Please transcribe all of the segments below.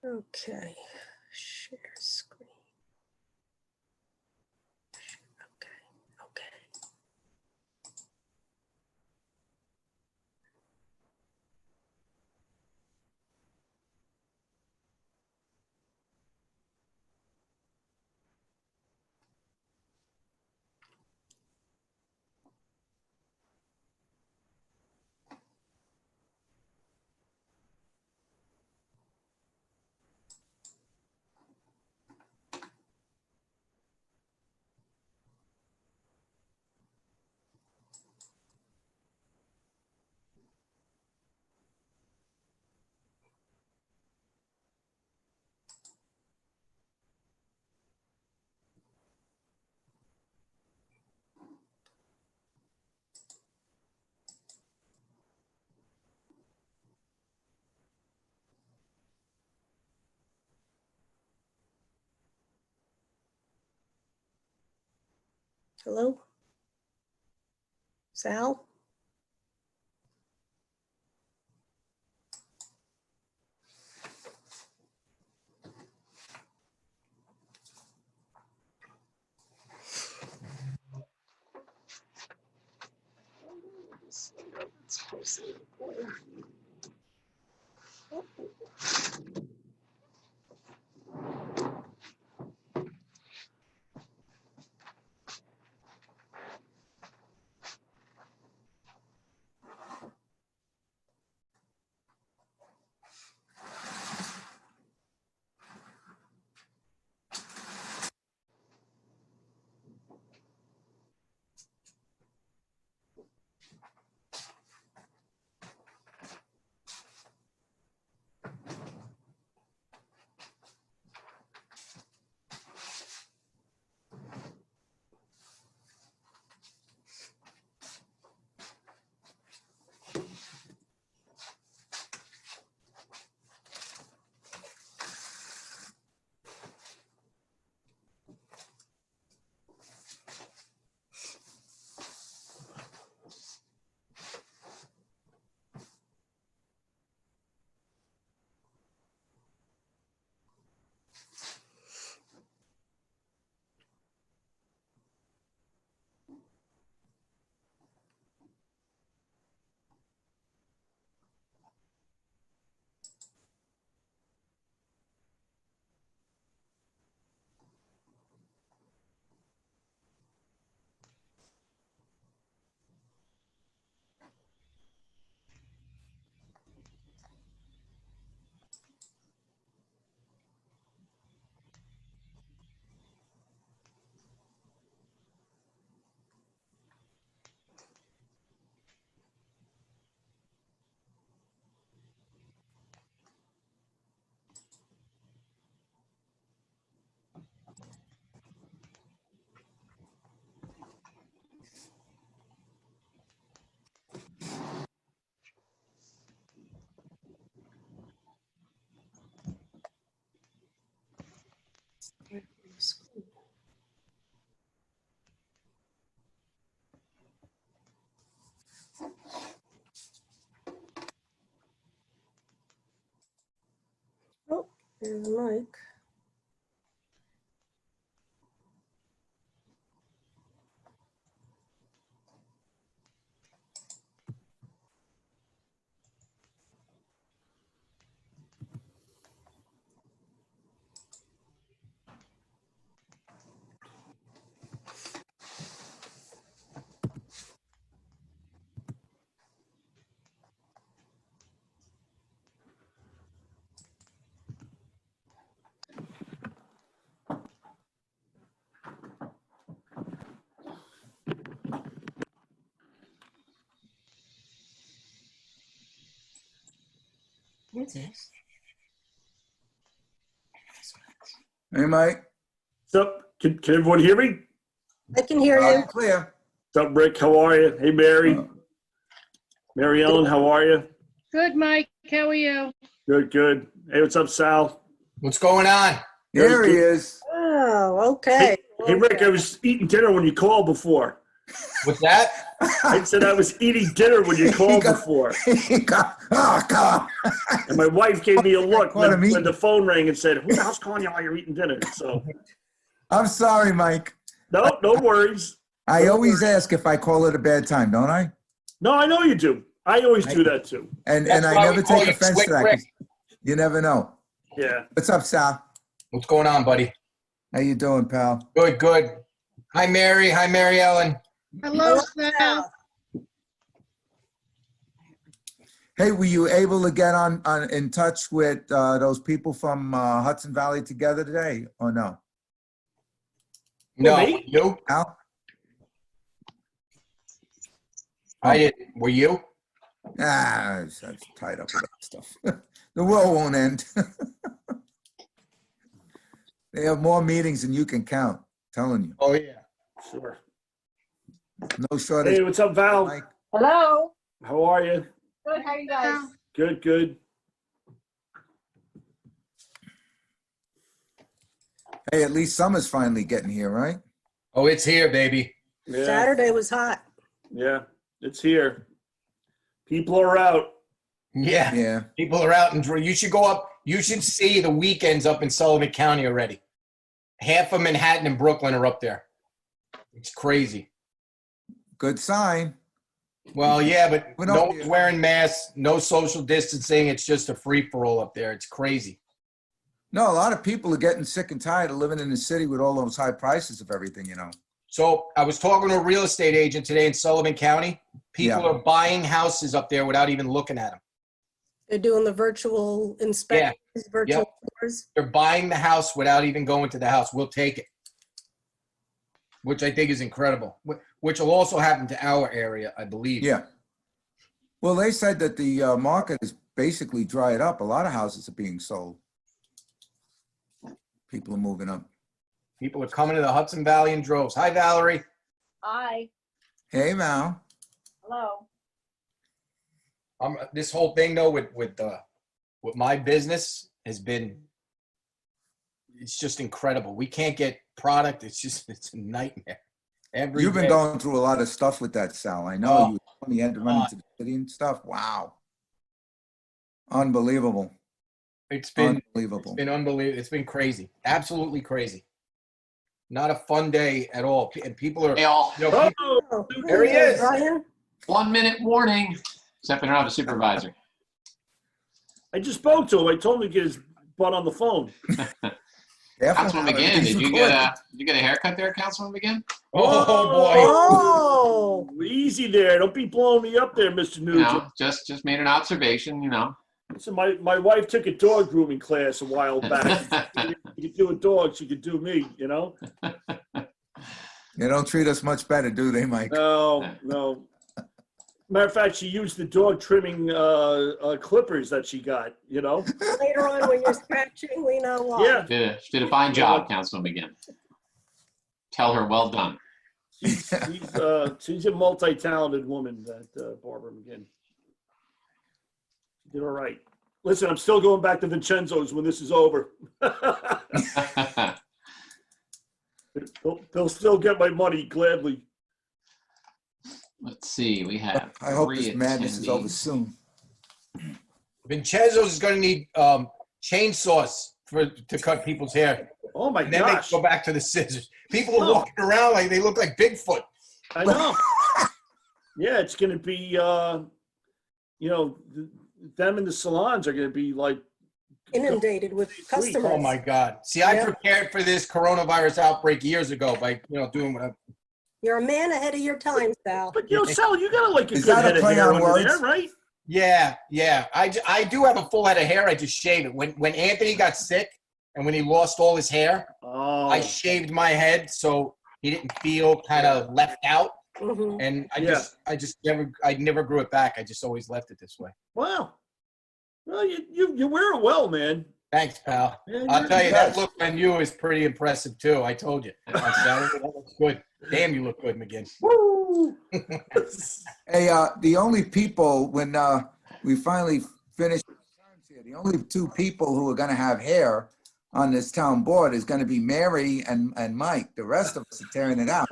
Okay, share screen. Okay. Hello? Sal? Oh, there's the mic. What's this? Hey, Mike. What's up? Can everyone hear me? I can hear Loud you. and clear. What's up, Rick? How are you? Hey, Mary. Uh, Mary Ellen, how are you? Good, Mike. How are you? Good, good. Hey, what's up, Sal? What's going on? Here he is. Oh, okay. Hey, Rick, I was eating dinner when you called before. What's that? I said I was eating dinner when you called before. Oh, God. And my wife gave me a look Caught him when eating. the phone rang and said, who the hell's calling you while you're eating dinner? So, I'm sorry, Mike. no worries. I always ask if I call it a bad time, don't I? No, I know you do. I always do that too. And That's I why never we call take you offense Slick to that. Rick. 'Cause you never know. Yeah. What's up, Sal? What's going on, buddy? How you doing, pal? Good, good. Hi, Mary. Hi, Mary Ellen. Hello, Hello, Sal. Hey, were you able to get on in touch with those people from Hudson Valley together today, or no? No, me? you? Al? I did. Were you? I was tied up with that stuff. The world won't end. They have more meetings than you can count. Telling you, Oh, yeah. Sure. no shortage. Hey, what's up, Val? Mike. Hello. How are you? Good. How are you guys? Good, good. Hey, at least summer's finally getting here, right? Oh, it's here, baby. Yeah, Saturday was hot. yeah, it's here. People are out. Yeah. Yeah. People are out and you should go up. You should see the weekends up in Sullivan County already. Half of Manhattan and Brooklyn are up there. It's crazy. Good sign. Well, yeah, but We no don't- one's wearing masks, no social distancing. It's just a free-for-all up there. It's crazy. No, a lot of people are getting sick and tired of living in the city with all those high prices of everything, you know. So I was talking to a real estate agent today in Sullivan County. People Yeah. are buying houses up there without even looking at them. They're doing the virtual inspections, virtual tours. They're buying the house without even going to the house. We'll take it, which I think is incredible, which will also happen to our area, I believe. Yeah. Well, they said that the market is basically dried up. A lot of houses are being sold. People are moving up. People are coming to the Hudson Valley in droves. Hi, Valerie. Hi. Hey, Mal. Hello. This whole thing though with my business has been, it's just incredible. We can't get product. It's a nightmare. You've been day. going through a lot of stuff with that, Sal. I know Oh, you had to run into the city and stuff. Wow. Unbelievable. It's been Unbelievable. unbelievable. It's been crazy. Absolutely crazy. Not a fun day at all. And people are, Hey all, you know, people, Oh, Oh, There he is. Brian. 1 minute warning, except I don't have a supervisor. I just spoke to him. I told him to get his butt on the phone. Careful. Councilman McGinn, Everything's did you recorded. get a haircut there, Councilman McGinn? oh boy. Oh, Easy there. Don't be blowing me up there, Mr. You Nugent. know, just made an observation, you know. Listen, my wife took a dog grooming class a while back. You could do a dog, she could do me, you know? They don't treat us much better, do they, Mike? No. Matter of fact, she used the dog trimming clippers that she got, you know? later on when you're scratching, we know why. Yeah. She did a fine job, Councilman McGinn. Tell her well done. She's a multi-talented woman, that Barbara McGinn. She did all right. Listen, I'm still going back to Vincenzo's when this is over. They'll still get my money gladly. Let's see, we have I hope 3 this madness is over attendees. soon. Vincenzo's is going to need chainsaws to cut people's hair. Oh my And then gosh. they go back to the scissors. People are Oh. walking around like they look like Bigfoot. I know. Yeah, it's going to be, them in the salons are going to be like, Inundated with customers. Oh my God. See, I Yeah. prepared for this coronavirus outbreak years ago by, doing what I, You're a man ahead of your time, Sal. but Sal, you got like a Is good that a head of play hair on under words? there, right? Yeah. I do have a full head of hair. I just shave it. When Anthony got sick and when he lost all his hair, Oh, I shaved my head so he didn't feel kind of left out. Mhm. And I never grew it back. I just always left it this way. wow. Well, you wear it well, man. Thanks, pal. Yeah, I'll you're tell the you, that best. look on you is pretty impressive too. I told you. On Saturday, that looks good. Damn, you look good, McGinn. Woo! Hey, the only people, when we finally finish terms here, the only 2 people who are going to have hair on this town board is going to be Mary and Mike. The rest of us are tearing it out.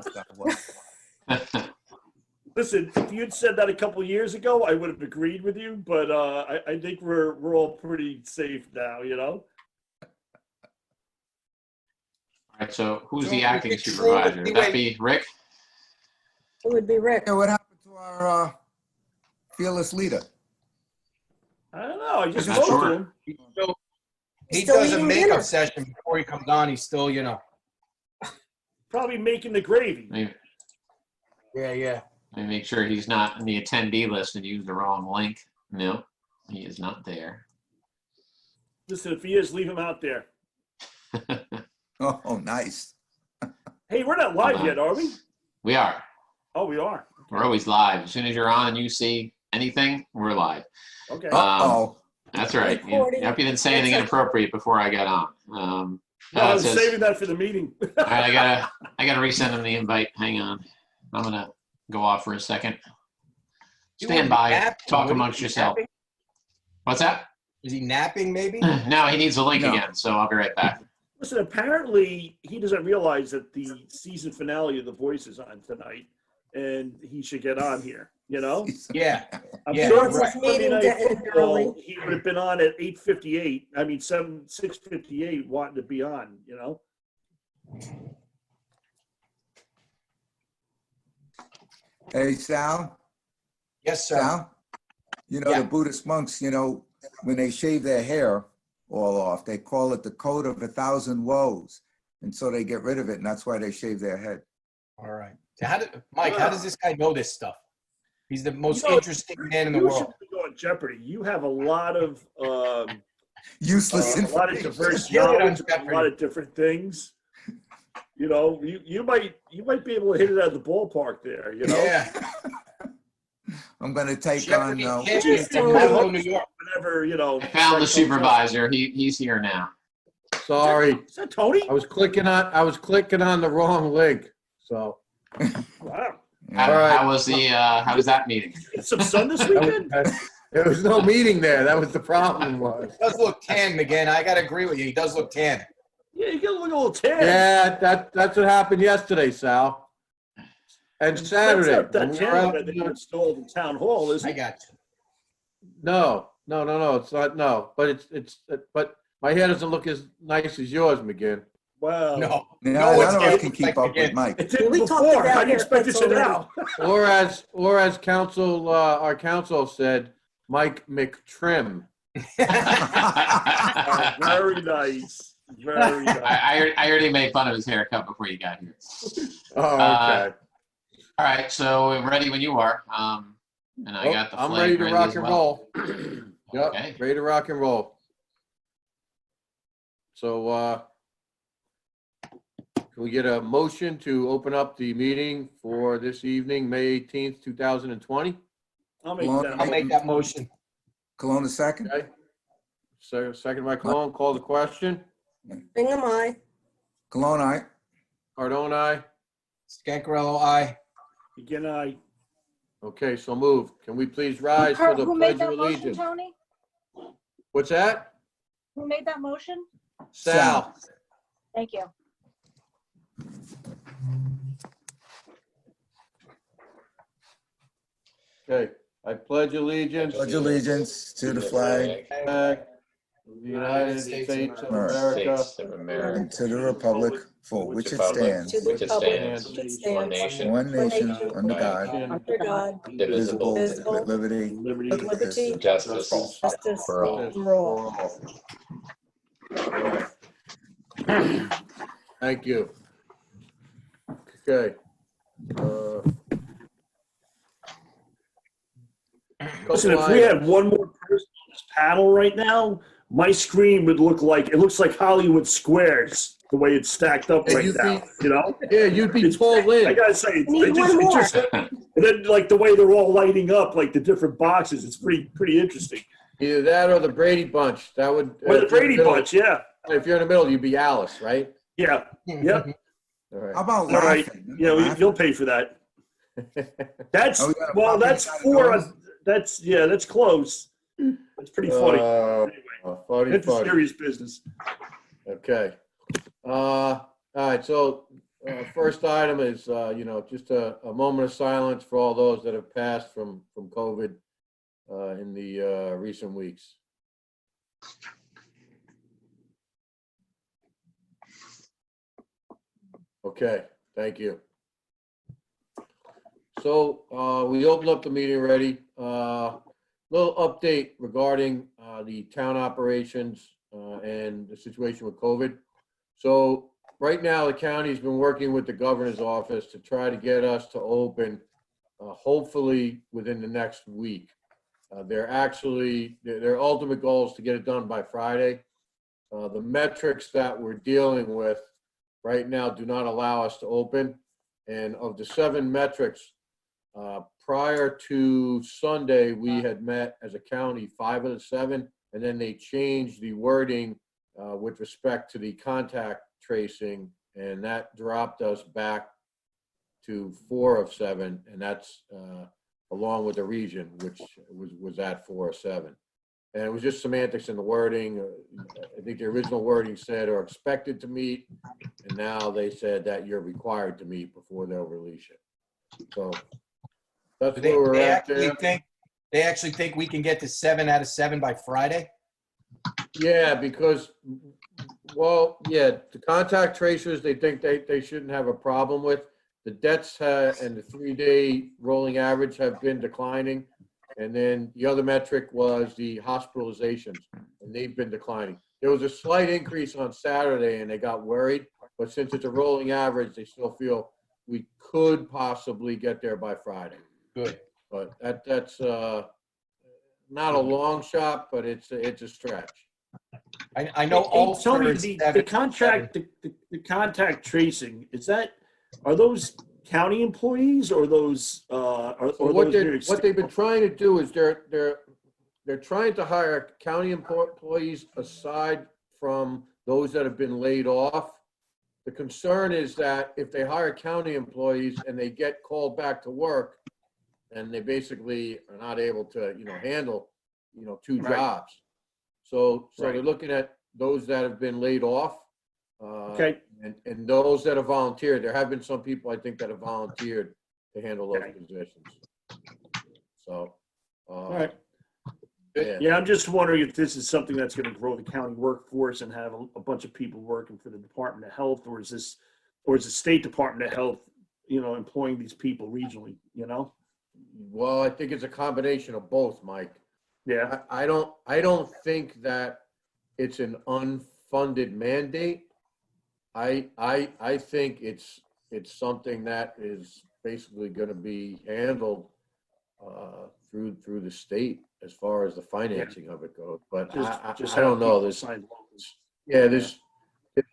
Listen, if you'd said that a couple years ago, I would have agreed with you, but I think we're all pretty safe now, you know? All right, so who's So the we acting could supervisor? truly Would that be Rick? It would be Rick. Yeah, what happened to our fearless leader? I don't know. I just Not spoke to sure. him. He Still does a eating makeup dinner. session before he comes on. He's still, Probably making the gravy. Yeah. Let me make sure he's not in the attendee list and used the wrong link. No, he is not there. Listen, if he is, leave him out there. Oh, nice. Hey, we're not live yet, are we? We are. Oh, we are. We're always live. As soon as you're on and you see anything, we're live. Okay. Uh-oh. That's right. I hope you didn't say anything inappropriate before I got on. No, I It was says- saving that for the meeting. All right, I gotta resend him the invite. Hang on. I'm gonna go off for a second. Stand by. Talk amongst yourself. What's that? Is he napping maybe? No, he needs a link No. again, so I'll be right back. Listen, apparently he doesn't realize that the season finale of The Voice is on tonight, and he should get on here, you know? Yeah. I'm Yeah, sure right. if This meeting Monday to Night end Football, early. he would have been on at 8:58. I mean, 6:58 wanting to be on, you know? Hey, Sal? Yes, sir. Sal? Yeah. The Buddhist monks, when they shave their hair all off, they call it the coat of 1,000 woes. And so they get rid of it, and that's why they shave their head. All right. So Mike, how does this guy know this stuff? He's the most You know, interesting man in the You world. should go on Jeopardy. You have a lot of Useless a lot of information. diverse Get it on knowledge, about a Jeopardy. lot of different things. You know, you might be able to hit it out of the ballpark there. You know, Yeah. I'm going to take Jeopardy on, champion Just from do Buffalo, New York. whenever you know. I found the that comes up. supervisor. He's here now. Sorry, Is that Tony? I was clicking on the wrong link. So Wow. How, All right. how was how was that meeting? Get some sun this weekend. there was no meeting there. That was the problem. Was. He does look tan, again. I got to agree with you. He does look tan. Yeah, you gotta look a little tan. Yeah, that's what happened yesterday, Sal. And Saturday. That's not when that we were tan out- that you installed in town hall, is I it? got you. No, it's not. No, but but my hair doesn't look as nice as yours, McGinn. Wow. No. none one's of gonna us can look keep like up with again. Mike. It did We talked before. about How do you expect it haircuts to now? Or as council, our council said, Mike McTrim. Very nice. Very nice. I already made fun of his haircut before you got here. Oh, okay. All right, so we're ready when you are. And I got the I'm flag ready to ready rock as and well. roll. Yep, Okay. ready to rock and roll. So, can we get a motion to open up the meeting for this evening, May 18th, 2020? I'll make Well, that. I'll make that motion. Cologne a second? Okay. So, second by Cologne, call the question. Bingham, I. Cologne, aye. Cardone, aye. Scancarello, aye. Again, I. Okay, so moved. Can we please rise for the Who made Pledge of that motion, Allegiance? Tony? What's that? Who made that motion? Sal. Thank you. Okay, I pledge allegiance Pledge allegiance to the flag of the United States of America States of America. and to the republic for which it stands, To the Which it republic stands, which it one stands, nation, one nation, nation, under God, under God, indivisible, indivisible, with liberty, Liberty. with liberty, justice justice for all. for all. All right. Thank you. Okay. Listen, if we had one more person on this panel right now, my screen would look like, it looks like Hollywood Squares, the way it's stacked up Yeah, right you'd now, be- you know? Yeah, you'd be Paul I Lynn. gotta say, Need one more. and then like the way they're all lighting up, like the different boxes, it's pretty interesting. Either that or the Brady Bunch. That would. Or the Brady Bunch, yeah, If you're in the middle, you'd be Alice, right? yeah, yeah. All right. How about All right, laughing? you know, Laughing. you'll pay for that. That's, Oh, we got a well, puppy that's got it four, going? that's close. That's pretty funny. Funny, It's a funny. serious business. Okay. All right, so first item is, just a moment of silence for all those that have passed from COVID in the recent weeks. Okay, thank you. So we opened up the meeting already. Little update regarding the town operations and the situation with COVID. So right now, the county's been working with the governor's office to try to get us to open, hopefully within the next week. Their ultimate goal is to get it done by Friday. The metrics that we're dealing with right now do not allow us to open. And of the 7 metrics, prior to Sunday, we had met as a county 5 of the 7, and then they changed the wording with respect to the contact tracing, and that dropped us back to 4 of 7, and that's along with the region, which was at 4 of 7. And it was just semantics in the wording. I think the original wording said are expected to meet, and now they said that you're required to meet before they'll release it. So that's where we're at there. They actually think we can get to 7 out of 7 by Friday? Yeah, because, the contact tracers, they think they shouldn't have a problem with. The deaths and the 3-day rolling average have been declining. And then the other metric was the hospitalizations, and they've been declining. There was a slight increase on Saturday, and they got worried. But since it's a rolling average, they still feel we could possibly get there by Friday. Good. But that's not a long shot, but it's a stretch. I know Hey, Tony, Ulster is the contact tracing, are those county employees or those, What they've been trying to do is they're trying to hire county employees aside from those that have been laid off. The concern is that if they hire county employees and they get called back to work, and they basically are not able to, handle, 2 Right. jobs. So Right. they're looking at those that have been laid off. Okay. And those that have volunteered. There have been some people, I think, that have volunteered to handle those Okay. positions. So, All right. yeah. Yeah, I'm just wondering if this is something that's going to grow the county workforce and have a bunch of people working for the Department of Health, or is the State Department of Health, employing these people regionally, Well, I think it's a combination of both, Mike. Yeah. I don't think that it's an unfunded mandate. I think it's something that is basically going to be handled through the state as far as the financing of it goes. But I don't know. There's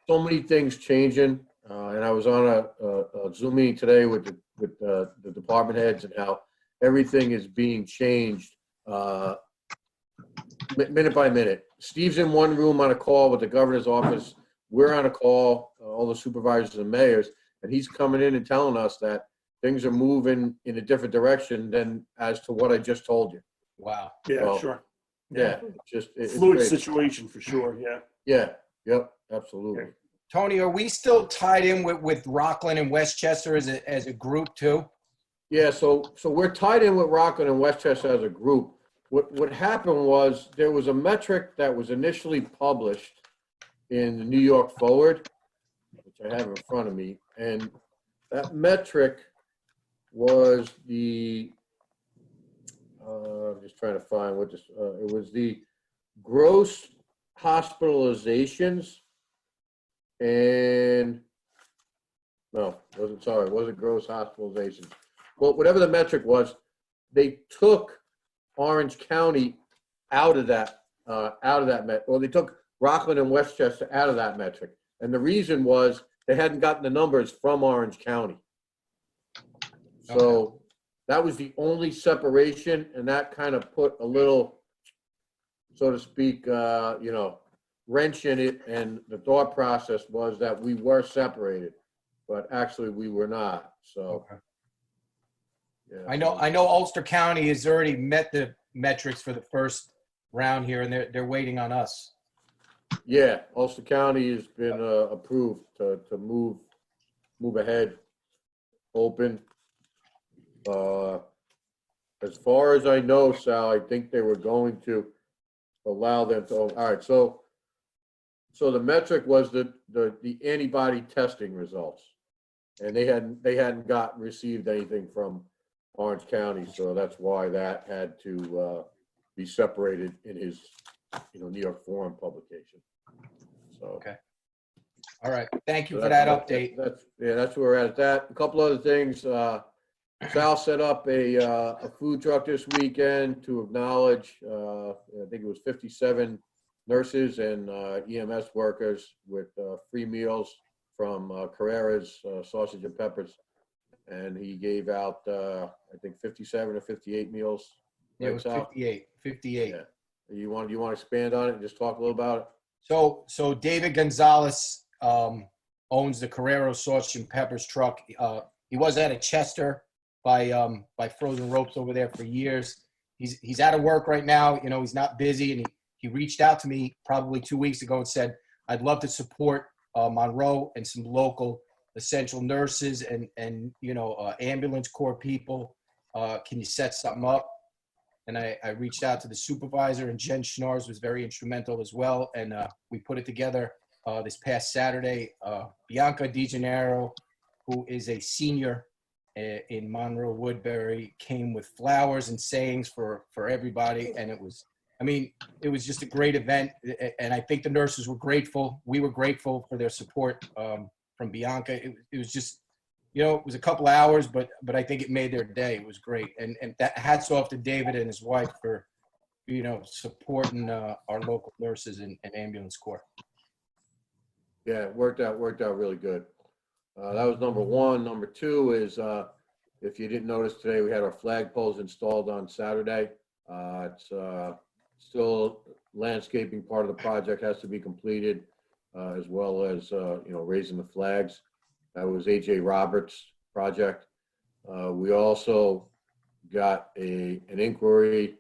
so many things changing, and I was on a Zoom meeting today with the department heads and how everything is being changed minute by minute. Steve's in one room on a call with the governor's office. We're on a call, all the supervisors and mayors, and he's coming in and telling us that things are moving in a different direction than as to what I just told you. Wow. Yeah, Well, sure. Yeah, it's Fluid great. situation for sure. Yeah. Yeah, yep, absolutely. Okay. Tony, are we still tied in with Rockland and Westchester as a group too? Yeah, so we're tied in with Rockland and Westchester as a group. What happened was there was a metric that was initially published in the New York Forward, which I have in front of me, and that metric was I'm just trying to find what this, it was the gross hospitalizations and, no, it wasn't gross hospitalizations. Well, whatever the metric was, they took Orange County out of that metric. Well, they took Rockland and Westchester out of that metric. And the reason was they hadn't gotten the numbers from Orange County. So that was the only separation, and that kind of put a little, so to speak, wrench in it. And the thought process was that we were separated, but actually we were not. So. Okay. Yeah. I know Ulster County has already met the metrics for the first round here, and they're waiting on us. Yeah, Ulster County has been approved to move move ahead, open. As far as I know, Sal, I think they were going to allow them to, all right, so the metric was the antibody testing results. And they hadn't received anything from Orange County, so that's why that had to be separated in his, New York Forum publication. So. Okay. All right. Thank you So for that that's- update. That's where we're at that. A couple other things. Sal set up a food truck this weekend to acknowledge, I think it was 57 nurses and EMS workers with free meals from Carrera's Sausage and Peppers. And he gave out, I think 57 or 58 meals. Yeah, it was Sal? 58. 58. Yeah. You want to expand on it and just talk a little about it? So David Gonzalez owns the Carrero Sausage and Peppers truck. He was at a Chester by Frozen Ropes over there for years. He's out of work right now. He's not busy, and he reached out to me probably 2 weeks ago and said, "I'd love to support Monroe and some local essential nurses and ambulance corps people. Can you set something up?" And I reached out to the supervisor, and Jen Schnars was very instrumental as well. And we put it together this past Saturday. Bianca DeGennaro, who is a senior in Monroe Woodbury, came with flowers and sayings for everybody. And it was just a great event. And I think the nurses were grateful. We were grateful for their support from Bianca. It was just, it was a couple hours, but I think it made their day. It was great. And that hats off to David and his wife for, supporting our local nurses and ambulance corps. Yeah, it worked out really good. That was number one. Number two is, if you didn't notice today, we had our flagpoles installed on Saturday. It's still landscaping part of the project has to be completed, as well as, raising the flags. That was AJ Roberts' project. We also got an inquiry,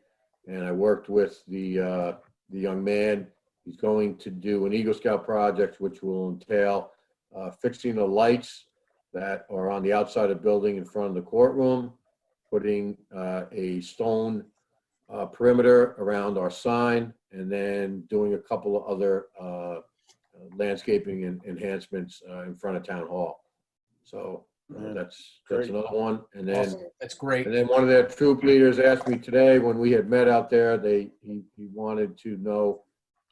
and I worked with the young man. He's going to do an Eagle Scout project, which will entail fixing the lights that are on the outside of the building in front of the courtroom, putting a stone perimeter around our sign, and then doing a couple of other landscaping and enhancements in front of Town Hall. So that's another one. And then Awesome. That's great. And then one of their troop leaders asked me today when we had met out there, he wanted to know,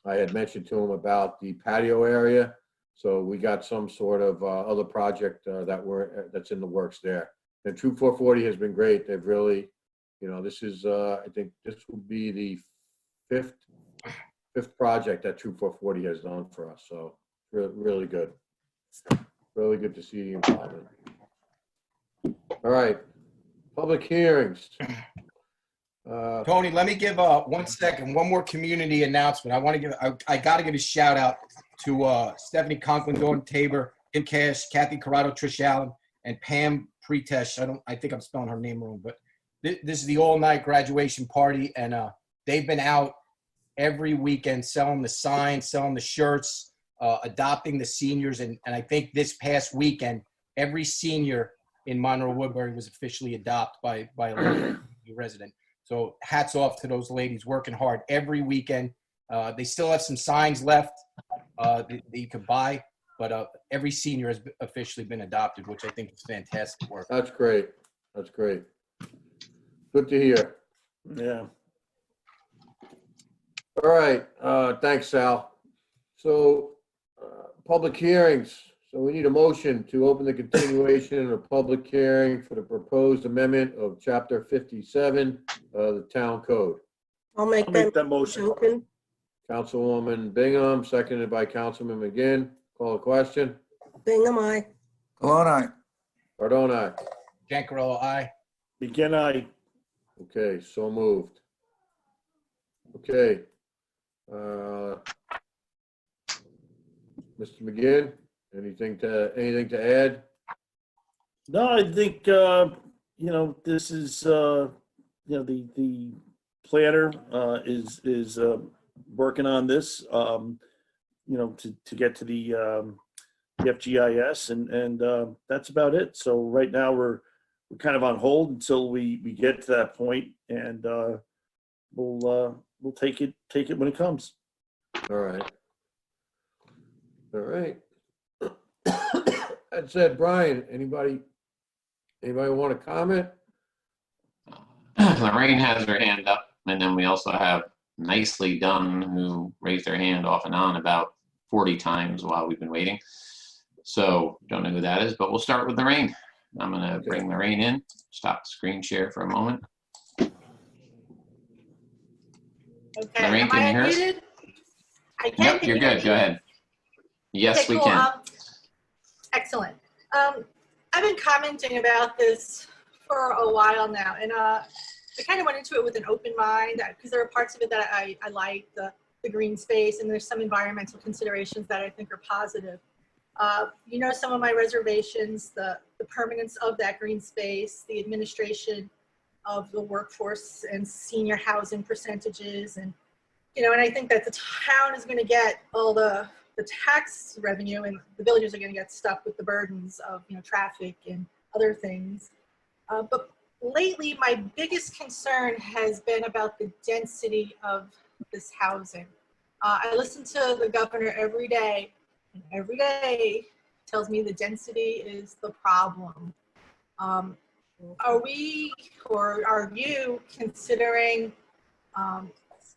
I had mentioned to him about the patio area. So we got some sort of other project that's in the works there. And Troop 440 has been great. They've really, this is, I think this will be the fifth project that Troop 440 has done for us. So really good. Really good to see the involvement. All right, public hearings. Tony, let me give 1 second, one more community announcement. I got to give a shout out to Stephanie Conklin, Dawn Tabor, Kim Cash, Kathy Corrado, Trish Allen, and Pam Pretesh. I think I'm spelling her name wrong, but this is the all-night graduation party, and they've been out every weekend selling the signs, selling the shirts, adopting the seniors, and I think this past weekend, every senior in Monroe Woodbury was officially adopted by a local resident. So hats off to those ladies working hard every weekend. They still have some signs left that you could buy, but every senior has officially been adopted, which I think is fantastic work. That's great. That's great. Good to hear. Yeah. All right. Thanks, Sal. So public hearings. So we need a motion to open the continuation of a public hearing for the proposed amendment of Chapter 57 of the Town Code. I'll make I'll make that that motion. motion. Councilwoman Bingham, seconded by Councilman McGinn. Call a question. Bingham, aye. Cologne, aye. Cardona. Jankarello, aye. Begin I. Okay, so moved. Okay. Mr. McGinn, anything to add? No, I think, this is, the planner is working on this, to get to the FGIS, and that's about it. So right now we're kind of on hold until we get to that point, and we'll take it when it comes. All right. All right. That said, Brian, anybody want to comment? Lorraine has her hand up, and then we also have Nicely Done, who raised their hand off and on about 40 times while we've been waiting. So don't know who that is, but we'll start with Lorraine. I'm going to bring Lorraine in. Stop the screen share for a moment. Okay. Lorraine, can you hear us? Unmuted? I can. Yep, you're good. Go ahead. Yes, Okay, we cool. can. Excellent. I've been commenting about this for a while now, and I kind of went into it with an open mind because there are parts of it that I like, the green space, and there's some environmental considerations that I think are positive. You know, some of my reservations, the permanence of that green space, the administration of the workforce and senior housing percentages, and and I think that the town is going to get all the tax revenue, and the villagers are going to get stuck with the burdens of traffic and other things. But lately, my biggest concern has been about the density of this housing. I listen to the governor every day, and every day tells me the density is the problem. Are we, or are you considering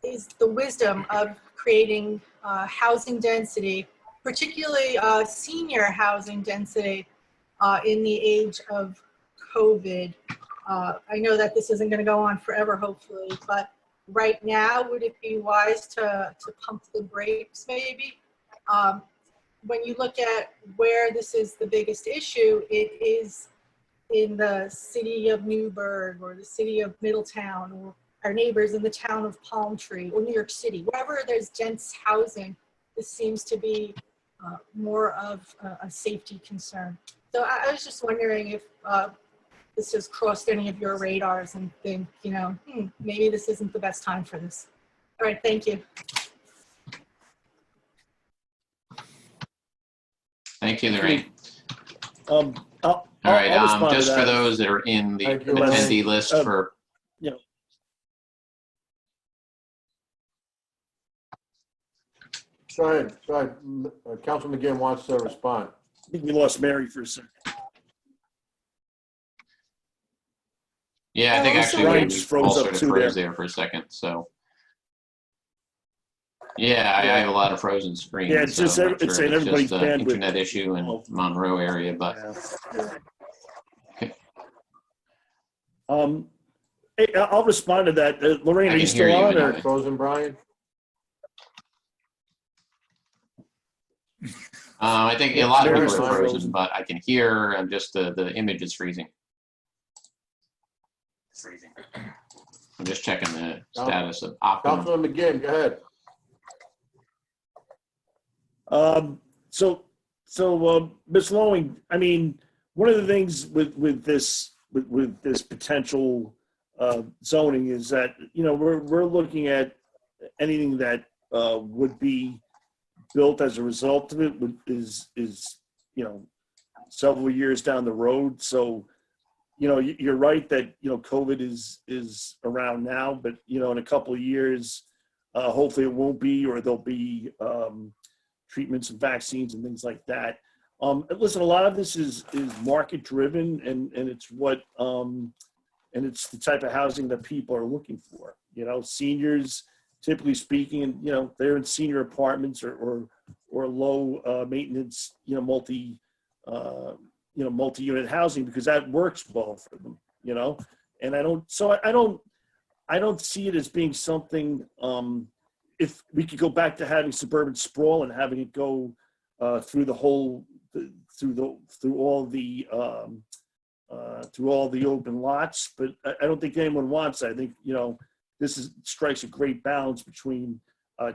is the wisdom of creating housing density, particularly senior housing density in the age of COVID? I know that this isn't going to go on forever, hopefully, but right now, would it be wise to pump the brakes maybe? When you look at where this is the biggest issue, it is in the city of Newburgh or the city of Middletown, or our neighbors in the town of Palm Tree or New York City. Wherever there's dense housing, this seems to be more of a safety concern. So I was just wondering if this has crossed any of your radars and think, maybe this isn't the best time for this. All right, thank you. Thank you, Lorraine. All right, just for those that are in the Thank you, attendee list for. Go ahead. Councilman McGinn wants to respond. I think we lost Mary for a second. Yeah, I think actually Brian we just froze all up sort of too froze there. there for a second. So yeah, I have a lot of frozen screens. Yeah, it's so just I'm not it's sure saying if it's everybody's just an bandwidth. internet issue in Monroe area, but Okay. Hey, I'll respond to that. Lorraine, I are you can hear still you on? Or? anyway. Frozen, Brian? I think a lot of Mary's people are still frozen, but I can hear. I'm just the image is freezing. I'm just checking the status of Optimum. Councilman McGinn, go ahead. Ms. Loewen, I mean, one of the things with this potential zoning is that we're looking at anything that would be built as a result of it is several years down the road. So you're right that COVID is around now, but in a couple of years, hopefully it won't be, or there'll be treatments and vaccines and things like that. Listen, a lot of this is market driven, and it's what and it's the type of housing that people are looking for. Seniors, typically speaking, and they're in senior apartments or low maintenance, multi-unit housing, because that works well for them. And I don't see it as being something. If we could go back to having suburban sprawl and having it go through all the open lots, but I don't think anyone wants that. I think this strikes a great balance between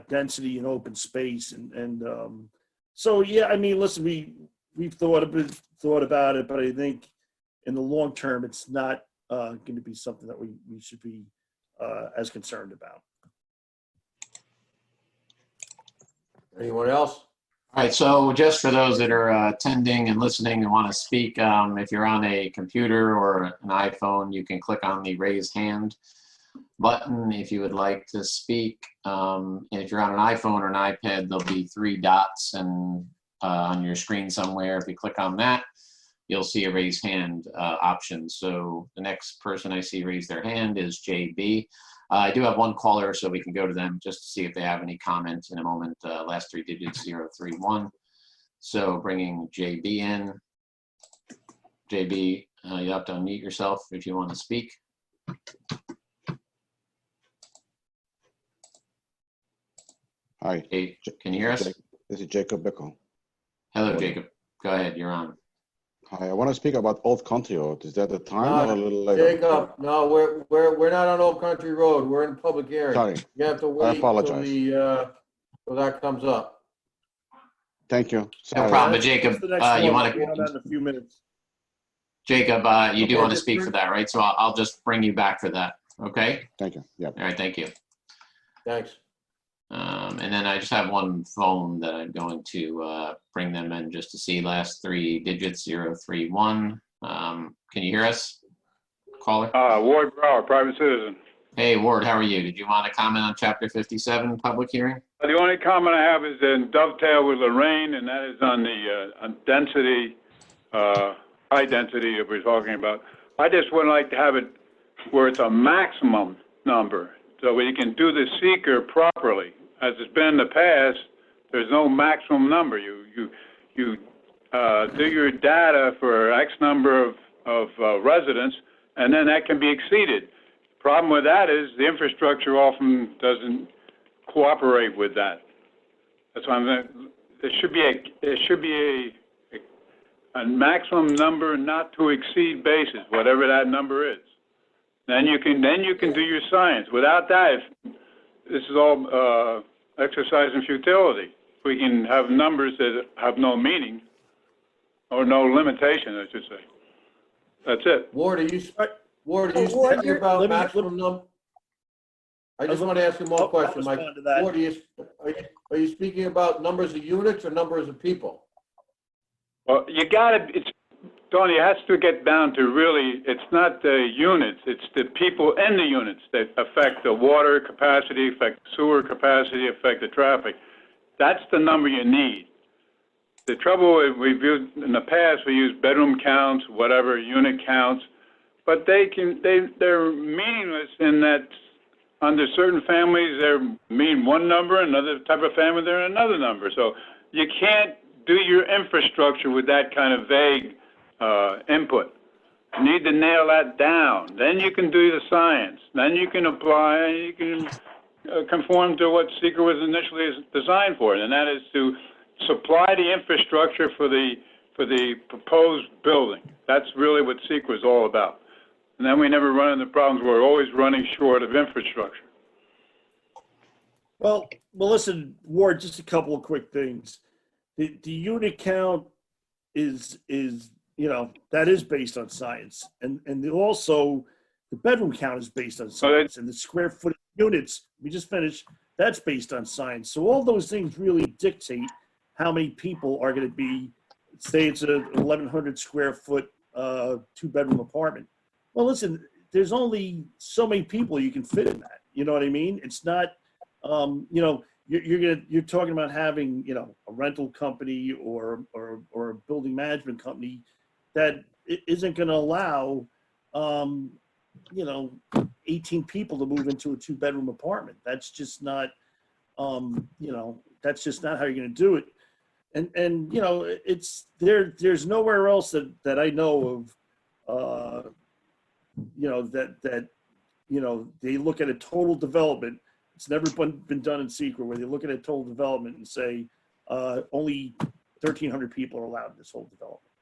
density and open space, and so yeah. I mean, listen, we've thought about it, but I think in the long term, it's not going to be something that we should be as concerned about. Anyone else? All right, so just for those that are attending and listening and want to speak, if you're on a computer or an iPhone, you can click on the raise hand button if you would like to speak. And if you're on an iPhone or an iPad, there'll be 3 dots and on your screen somewhere. If you click on that, you'll see a raise hand option. So the next person I see raise their hand is JB. I do have one caller, so we can go to them just to see if they have any comment in a moment. Last 3 digits, 031. So bringing JB in. JB, you have to unmute yourself if you want to speak. Hi. Hey, can you hear us? This is Jacob Bickle. Hello, Jacob. Go ahead, you're on. Hi, I want to speak about Old Country Road. Is that the time or a little later? Jacob, no, we're not on Old Country Road. We're in public hearing. Sorry. You have to wait apologize. till that comes up. Thank you. No Sorry. problem, but That's Jacob, the next you one. want We'll have that to, in a few minutes. Jacob, you do Okay, want to just speak for that, right? So I'll just bring you back for that, okay? Thank you. Yeah. All right, thank you. Thanks. And then I just have one phone that I'm going to bring them in just to see last 3 digits, 031. Can you hear us, caller? Ward Brower, private citizen. Hey, Ward, how are you? Did you want to comment on Chapter 57, public hearing? The only comment I have is in dovetail with Lorraine, and that is on the on density, high density that we're talking about. I just would like to have it where it's a maximum number, so we can do the seeker properly. As it's been in the past, there's no maximum number. You do your data for X number of residents, and then that can be exceeded. Problem with that is the infrastructure often doesn't cooperate with that. That's why there should be a maximum number not to exceed basis, whatever that number is. Then you can do your science. Without that, this is all exercise in futility. If we can have numbers that have no meaning or no limitation, I should say. That's it. Ward, are you Ward, speaking you're- about maximum number? I just want to ask you one question, Mike. respond to that. Ward, are you speaking about numbers of units or numbers of people? Well, Tony, it has to get down to really, it's not the units, it's the people in the units that affect the water capacity, affect sewer capacity, affect the traffic. That's the number you need. The trouble is we've used, in the past, we used bedroom counts, whatever, unit counts, but they're meaningless in that under certain families, they mean one number, another type of family, they're another number. So you can't do your infrastructure with that kind of vague input. You need to nail that down. Then you can do the science. Then you can apply, you can conform to what SEQR was initially designed for, and that is to supply the infrastructure for the proposed building. That's really what SEQR is all about. And then we never run into problems where we're always running short of infrastructure. Well, listen, Ward, just a couple of quick things. The unit count is that is based on science, and also the bedroom count is based on science, and the square footage units we just finished, that's based on science. So all those things really dictate how many people are going to be. Say it's a 1,100 square foot 2-bedroom apartment. Well, listen, there's only so many people you can fit in that. You know what I mean? It's not, you're talking about having, a rental company or a building management company that isn't going to allow, 18 people to move into a 2-bedroom apartment. That's just not, that's just not how you're going to do it. And it's there's nowhere else that I know of, that they look at a total development. It's never been done in SEQR where they look at a total development and say only 1,300 people are allowed in this whole development.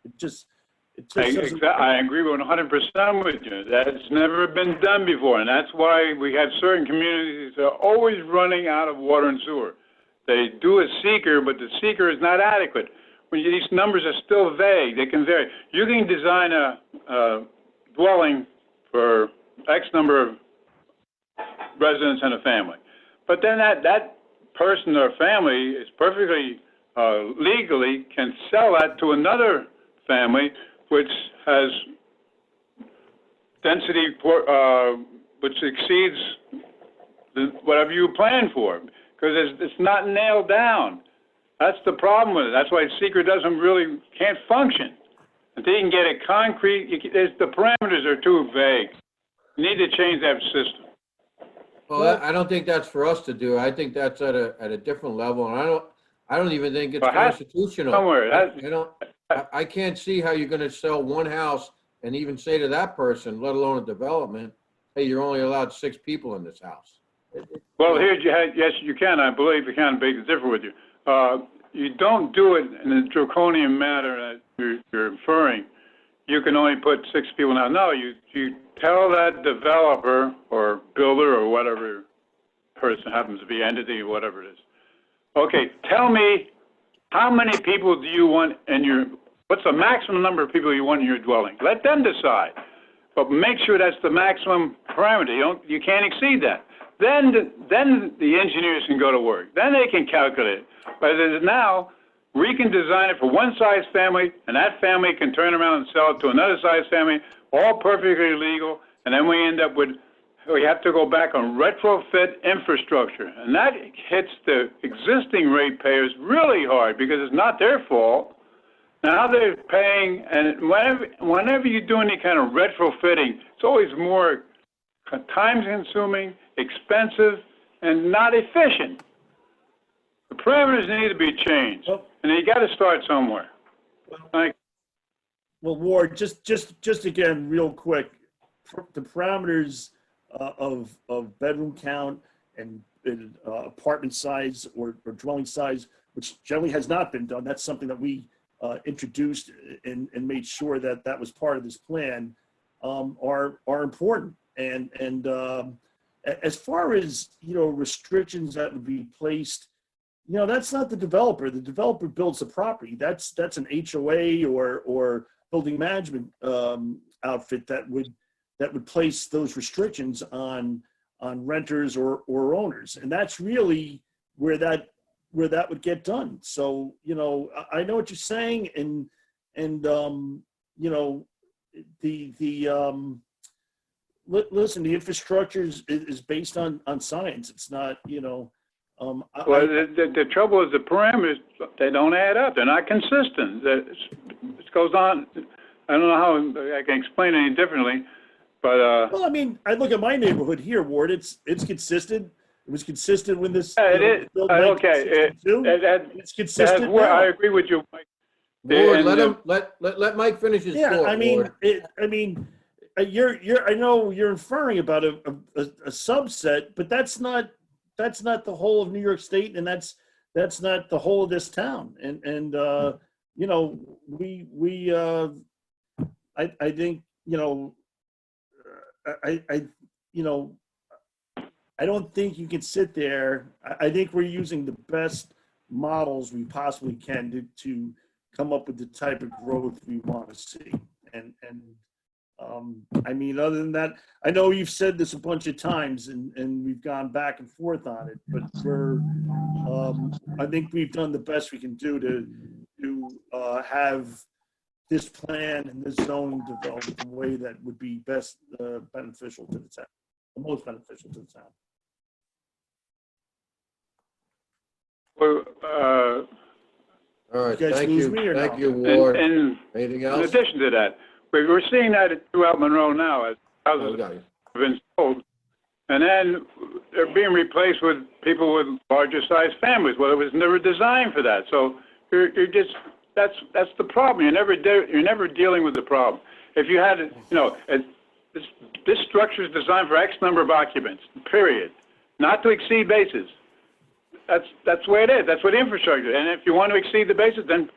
I agree 100% with you. That's never been done before, and that's why we have certain communities that are always running out of water and sewer. They do a SEQR, but the SEQR is not adequate. These numbers are still vague. They can vary. You can design a dwelling for X number of residents and a family, but then that person or family is perfectly legally can sell that to another family which has density which exceeds whatever you plan for, because it's not nailed down. That's the problem with it. That's why secret can't function. Until you can get it concrete, the parameters are too vague. You need to change that system. Well, I don't think that's for us to do. I think that's at a different level, and I don't even think it's constitutional. I can't see how you're going to sell one house and even say to that person, let alone a development, hey, you're only allowed 6 people in this house. Well, yes, you can. I believe you can. Beg to differ with you. You don't do it in a draconian manner that you're inferring. You can only put 6 people now. No, you tell that developer or builder or whatever person happens to be, entity or whatever it is. Okay, tell me how many people do you want what's the maximum number of people you want in your dwelling? Let them decide. But make sure that's the maximum parameter. You can't exceed that. Then the engineers can go to work. Then they can calculate it. But as it is now, we can design it for one size family, and that family can turn around and sell it to another size family, all perfectly legal, and then we end up with, we have to go back on retrofit infrastructure. And that hits the existing ratepayers really hard because it's not their fault. Now they're paying, and whenever you do any kind of retrofitting, it's always more time-consuming, expensive, and not efficient. The parameters need to be changed, and you got to start somewhere. Well, Ward, just again, real quick, the parameters of bedroom count and apartment size or dwelling size, which generally has not been done. That's something that we introduced and made sure that was part of this plan, are important. And as far as, restrictions that would be placed, that's not the developer. The developer builds the property. That's an HOA or building management outfit that would place those restrictions on renters or owners. And that's really where that would get done. So, I know what you're saying, and listen, the infrastructure is based on science. It's not, the trouble is the parameters, they don't add up. They're not consistent. It goes on. I don't know how I can explain it any differently, but well, I mean, I look at my neighborhood here, Ward. It's consistent. It was consistent when this. Yeah, it is. Okay. It's consistent. I agree with you, Mike. Ward, let Mike finish his thought. I mean, Ward. I know you're inferring about a subset, but that's not the whole of New York State, and that's not the whole of this town. And I think, I don't think you can sit there. I think we're using the best models we possibly can to come up with the type of growth we want to see. And I mean, other than that, I know you've said this a bunch of times and we've gone back and forth on it, but I think we've done the best we can do to have this plan and this zoning developed in a way that would be best beneficial to the town, the most beneficial to the town. Well, all right, you guys thank lose you. me or Thank no? you, Ward. And Anything in else? addition to that, we're seeing that throughout Monroe now as houses have been sold, and then they're being replaced with people with larger sized families. Well, it was never designed for that. So you're just that's the problem. You're never dealing with the problem. If you had, this structure is designed for X number of occupants. Period. Not to exceed bases. That's the way it is. That's what the infrastructure is. And if you want to exceed the basis, then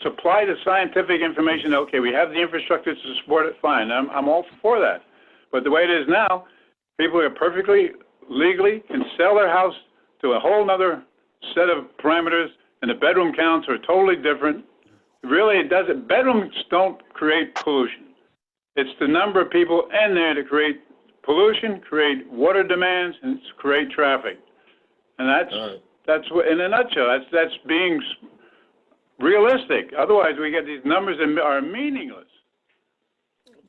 supply the scientific information. Okay, we have the infrastructure to support it. Fine. I'm all for that. But the way it is now, people are perfectly legally can sell their house to a whole other set of parameters, and the bedroom counts are totally different. Really, it doesn't. Bedrooms don't create pollution. It's the number of people in there to create pollution, create water demands, and create traffic. And That's what, in a nutshell, that's being realistic. Otherwise, we get these numbers that are meaningless.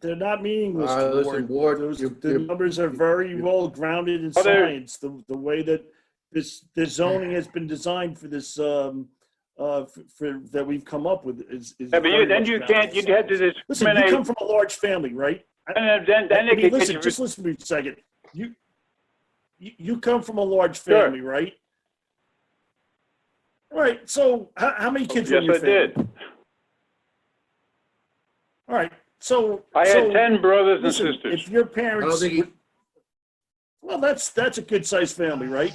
They're not meaningless, All right, listen, Ward, the numbers are very well grounded in science. The way that this zoning has been designed for this, for that we've come up with is. Yeah, but very then much you grounded can't. in You had to science. Listen, you discriminate. come from a large family, right? And then I they mean, could listen, get just listen to me a second. You come from a large family, right? Right. So how many kids were in your Yes, I family? did. All right. So I had 10 brothers and listen, sisters. if your parents, well, that's a good sized family, right?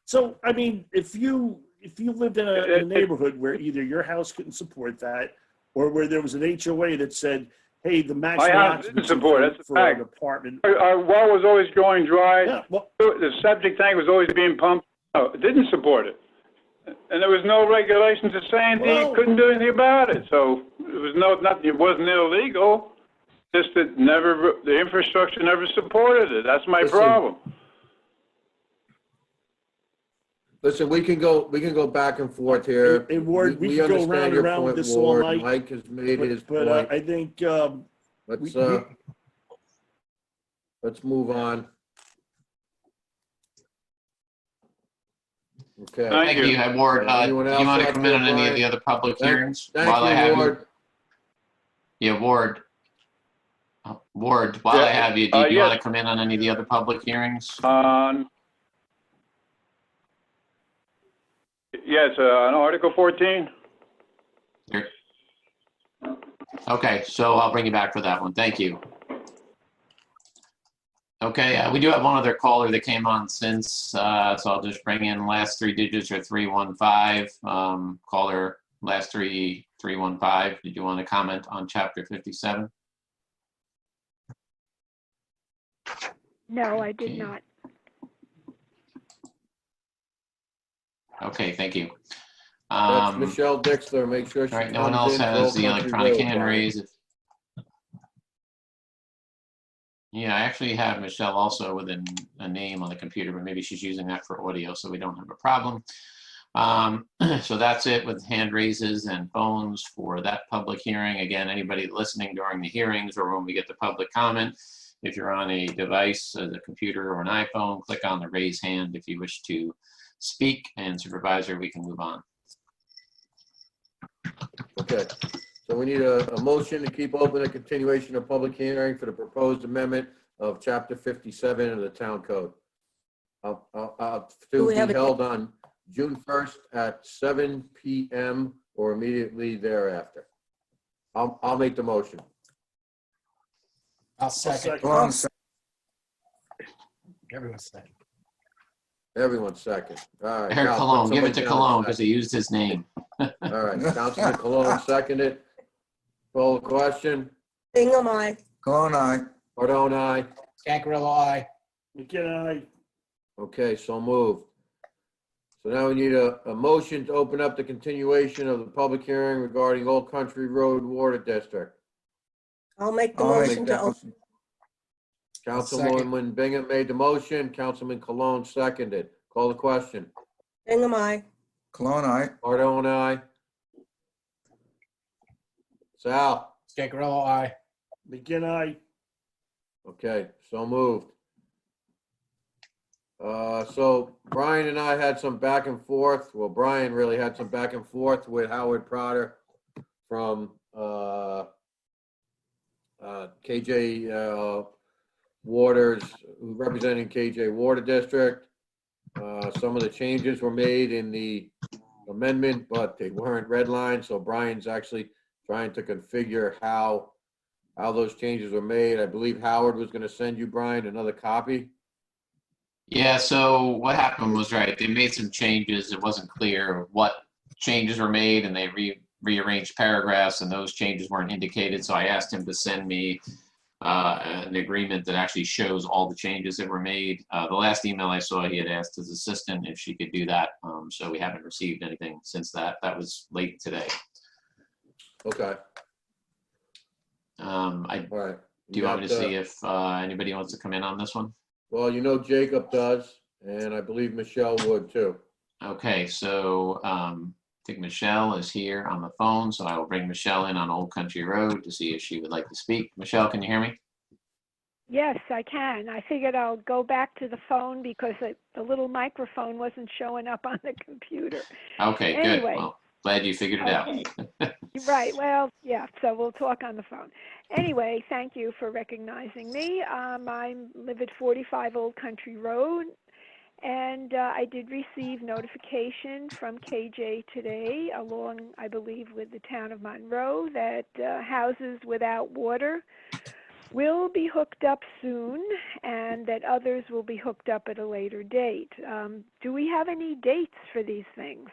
So I mean, if you lived in a neighborhood where either your house couldn't support that, or where there was an HOA that said, "Hey, the maximum My house didn't support it. That's a for an fact. apartment." Our well was always going dry. Yeah, well, The septic tank was always being pumped. No, it didn't support it. And there was no regulations to say anything. Well- You couldn't do anything about it. So it was nothing. It wasn't illegal. Just that the infrastructure never supported it. That's my problem. Listen, we can go back and forth here. Hey, Ward, we can go understand round and your round with point, this all Ward. night. Mike has made his But point. I think Let's move on. Okay. Thank Thank you, Ward. Do Anyone you else want to out come in there, on any of Brian? the other public hearings? Thank while I you, have Ward. Yeah, Ward. Ward, while I have you, do you yes. want to come in on any of the other public hearings? Yes, on Article 14. Okay, so I'll bring you back for that one. Thank you. Okay, we do have one other caller that came on since, so I'll just bring in last three digits are 315. Caller last 315. Did you want to comment on Chapter 57? No, I did not. Okay, thank you. That's Michelle Dixler. Make sure she All right, no one comes else in for has Old the Country electronic Road, hand Brian. raised. Yeah, I actually have Michelle also with a name on the computer, but maybe she's using that for audio, so we don't have a problem. So that's it with hand raises and phones for that public hearing. Again, anybody listening during the hearings or when we get the public comment, if you're on a device, a computer or an iPhone, click on the raise hand if you wish to speak, and Supervisor, we can move on. Okay, so we need a motion to keep open a continuation of public hearing for the proposed amendment of Chapter 57 of the Town Code. To be held on June 1st at 7 p.m. or immediately thereafter. I'll make the motion. I'll second. Everyone's second. Everyone's second. All right. Eric now, Cologne, give it to somebody down Cologne because he used his name. All right, Councilman Cologne seconded. Call the question. Bingham, aye. Cologne, aye. Cardone, aye. Scancarello, aye. McKenna, Okay, so moved. So now we need a motion to open up the continuation of the public hearing regarding Old Country Road Water District. I'll make the I'll motion make to that open. motion. Councilwoman Bingham made the motion. Councilman Cologne seconded. Call the question. Bingham, aye. Cologne, aye. Cardone, aye. Sal. Scancarello, aye. McKenna, Okay, so moved. So Brian and I had some back and forth. Well, Brian really had some back and forth with Howard Trotter from KJ Waters, representing KJ Water District. Some of the changes were made in the amendment, but they weren't redlined. So Brian's actually trying to configure how those changes were made. I believe Howard was going to send you, Brian, another copy. Yeah, so what happened was, right, they made some changes. It wasn't clear what changes were made, and they rearranged paragraphs, and those changes weren't indicated. So I asked him to send me an agreement that actually shows all the changes that were made. The last email I saw, he had asked his assistant if she could do that. So we haven't received anything since that. That was late today. Okay. All right. Do you want me to see if anybody wants to come in on this one? Well, you know Jacob does, and I believe Michelle would too. Okay, so I think Michelle is here on the phone, so I will bring Michelle in on Old Country Road to see if she would like to speak. Michelle, can you hear me? Yes, I can. I figured I'll go back to the phone because the little microphone wasn't showing up on the computer. Okay, good. Anyway. Well, glad you figured it Okay. out. Right. Well, yeah. So we'll talk on the phone. Anyway, thank you for recognizing me. I live at 45 Old Country Road, and I did receive notification from KJ today, along, I believe, with the town of Monroe, that houses without water will be hooked up soon, and that others will be hooked up at a later date. Do we have any dates for these things?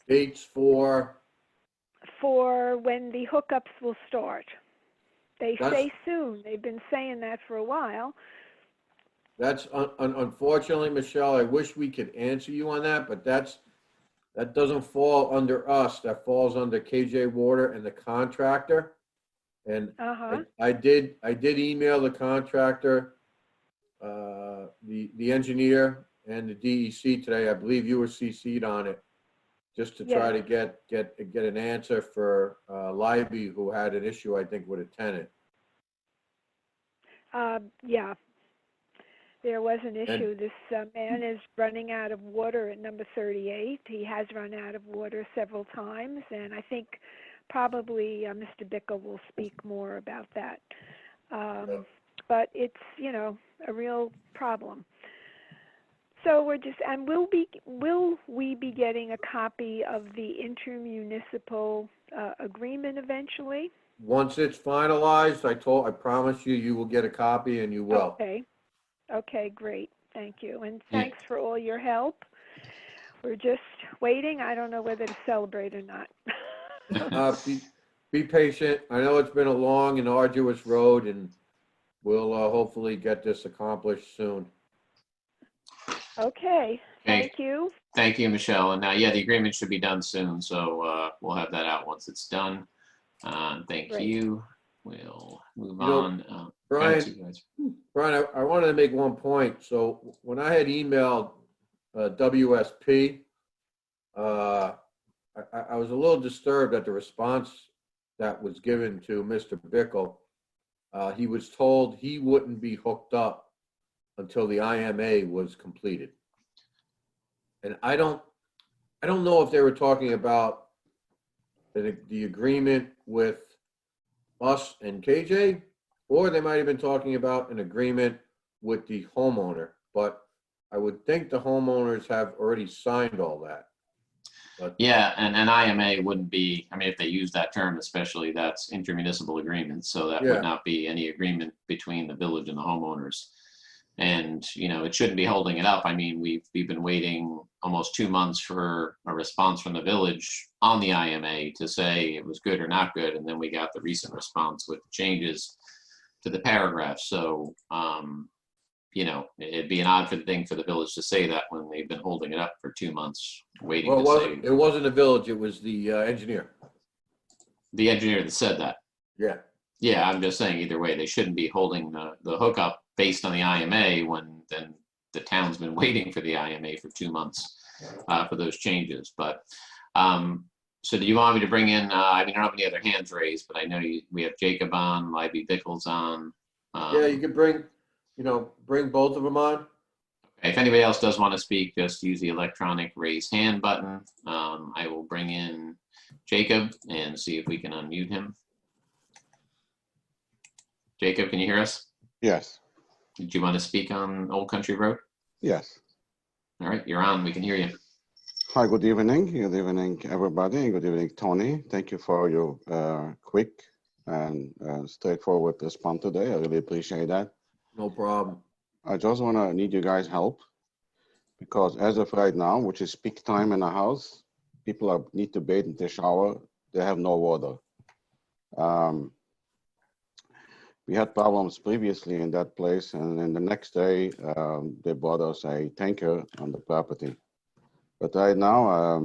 Dates for, When the hookups will start. They That's- say soon. They've been saying that for a while. that's unfortunately, Michelle, I wish we could answer you on that, but that doesn't fall under us. That falls under KJ Water and the contractor. And I did email the contractor, the engineer and the DEC today. I believe you were CC'd on it, just to try to get an answer for Libby, who had an issue, I think, with a tenant. Yeah, there was an issue. This man is running out of water at number 38. He has run out of water several times, and I think probably Mr. Bickle will speak more about that. But it's, a real problem. So we're just, and will we be getting a copy of the intermunicipal agreement eventually? Once it's finalized, I promise you, you will get a copy, and you will. Okay, great. Thank you. And thanks for all your help. We're just waiting. I don't know whether to celebrate or not. Be patient. I know it's been a long and arduous road, and we'll hopefully get this accomplished soon. Okay, thank you. Thank you, Michelle. And the agreement should be done soon, so we'll have that out once it's done. Thank you. We'll move on. Brian, I wanted to make one point. So when I had emailed WSP, I was a little disturbed at the response that was given to Mr. Bickle. He was told he wouldn't be hooked up until the IMA was completed. And I don't know if they were talking about the agreement with us and KJ, or they might have been talking about an agreement with the homeowner. But I would think the homeowners have already signed all that. But yeah, and an IMA wouldn't be, if they use that term especially, that's intermunicipal agreement. So that would not be any agreement between the village and the homeowners. And, it shouldn't be holding it up. We've been waiting almost 2 months for a response from the village on the IMA to say it was good or not good. And then we got the recent response with changes to the paragraph. So, it'd be an odd thing for the village to say that when they've been holding it up for 2 months, waiting to say. It wasn't the village, it was the engineer. The engineer that said that. Yeah. Yeah, I'm just saying either way, they shouldn't be holding the hookup based on the IMA when then the town's been waiting for the IMA for 2 months for those changes. But so do you want me to bring in, I don't have any other hands raised, but I know we have Jacob on, Libby Bickles on. Yeah, you could bring both of them on. If anybody else does want to speak, just use the electronic raise hand button. I will bring in Jacob and see if we can unmute him. Jacob, can you hear us? Yes. Did you want to speak on Old Country Road? Yes. All right, you're on. We can hear you. Hi, good evening. Good evening, everybody. Good evening, Tony. Thank you for your quick and straightforward response today. I really appreciate that. No problem. I just want to need you guys' help because as of right now, which is peak time in the house, people need to bathe in the shower. They have no water. We had problems previously in that place, and then the next day they brought us a tanker on the property. But right now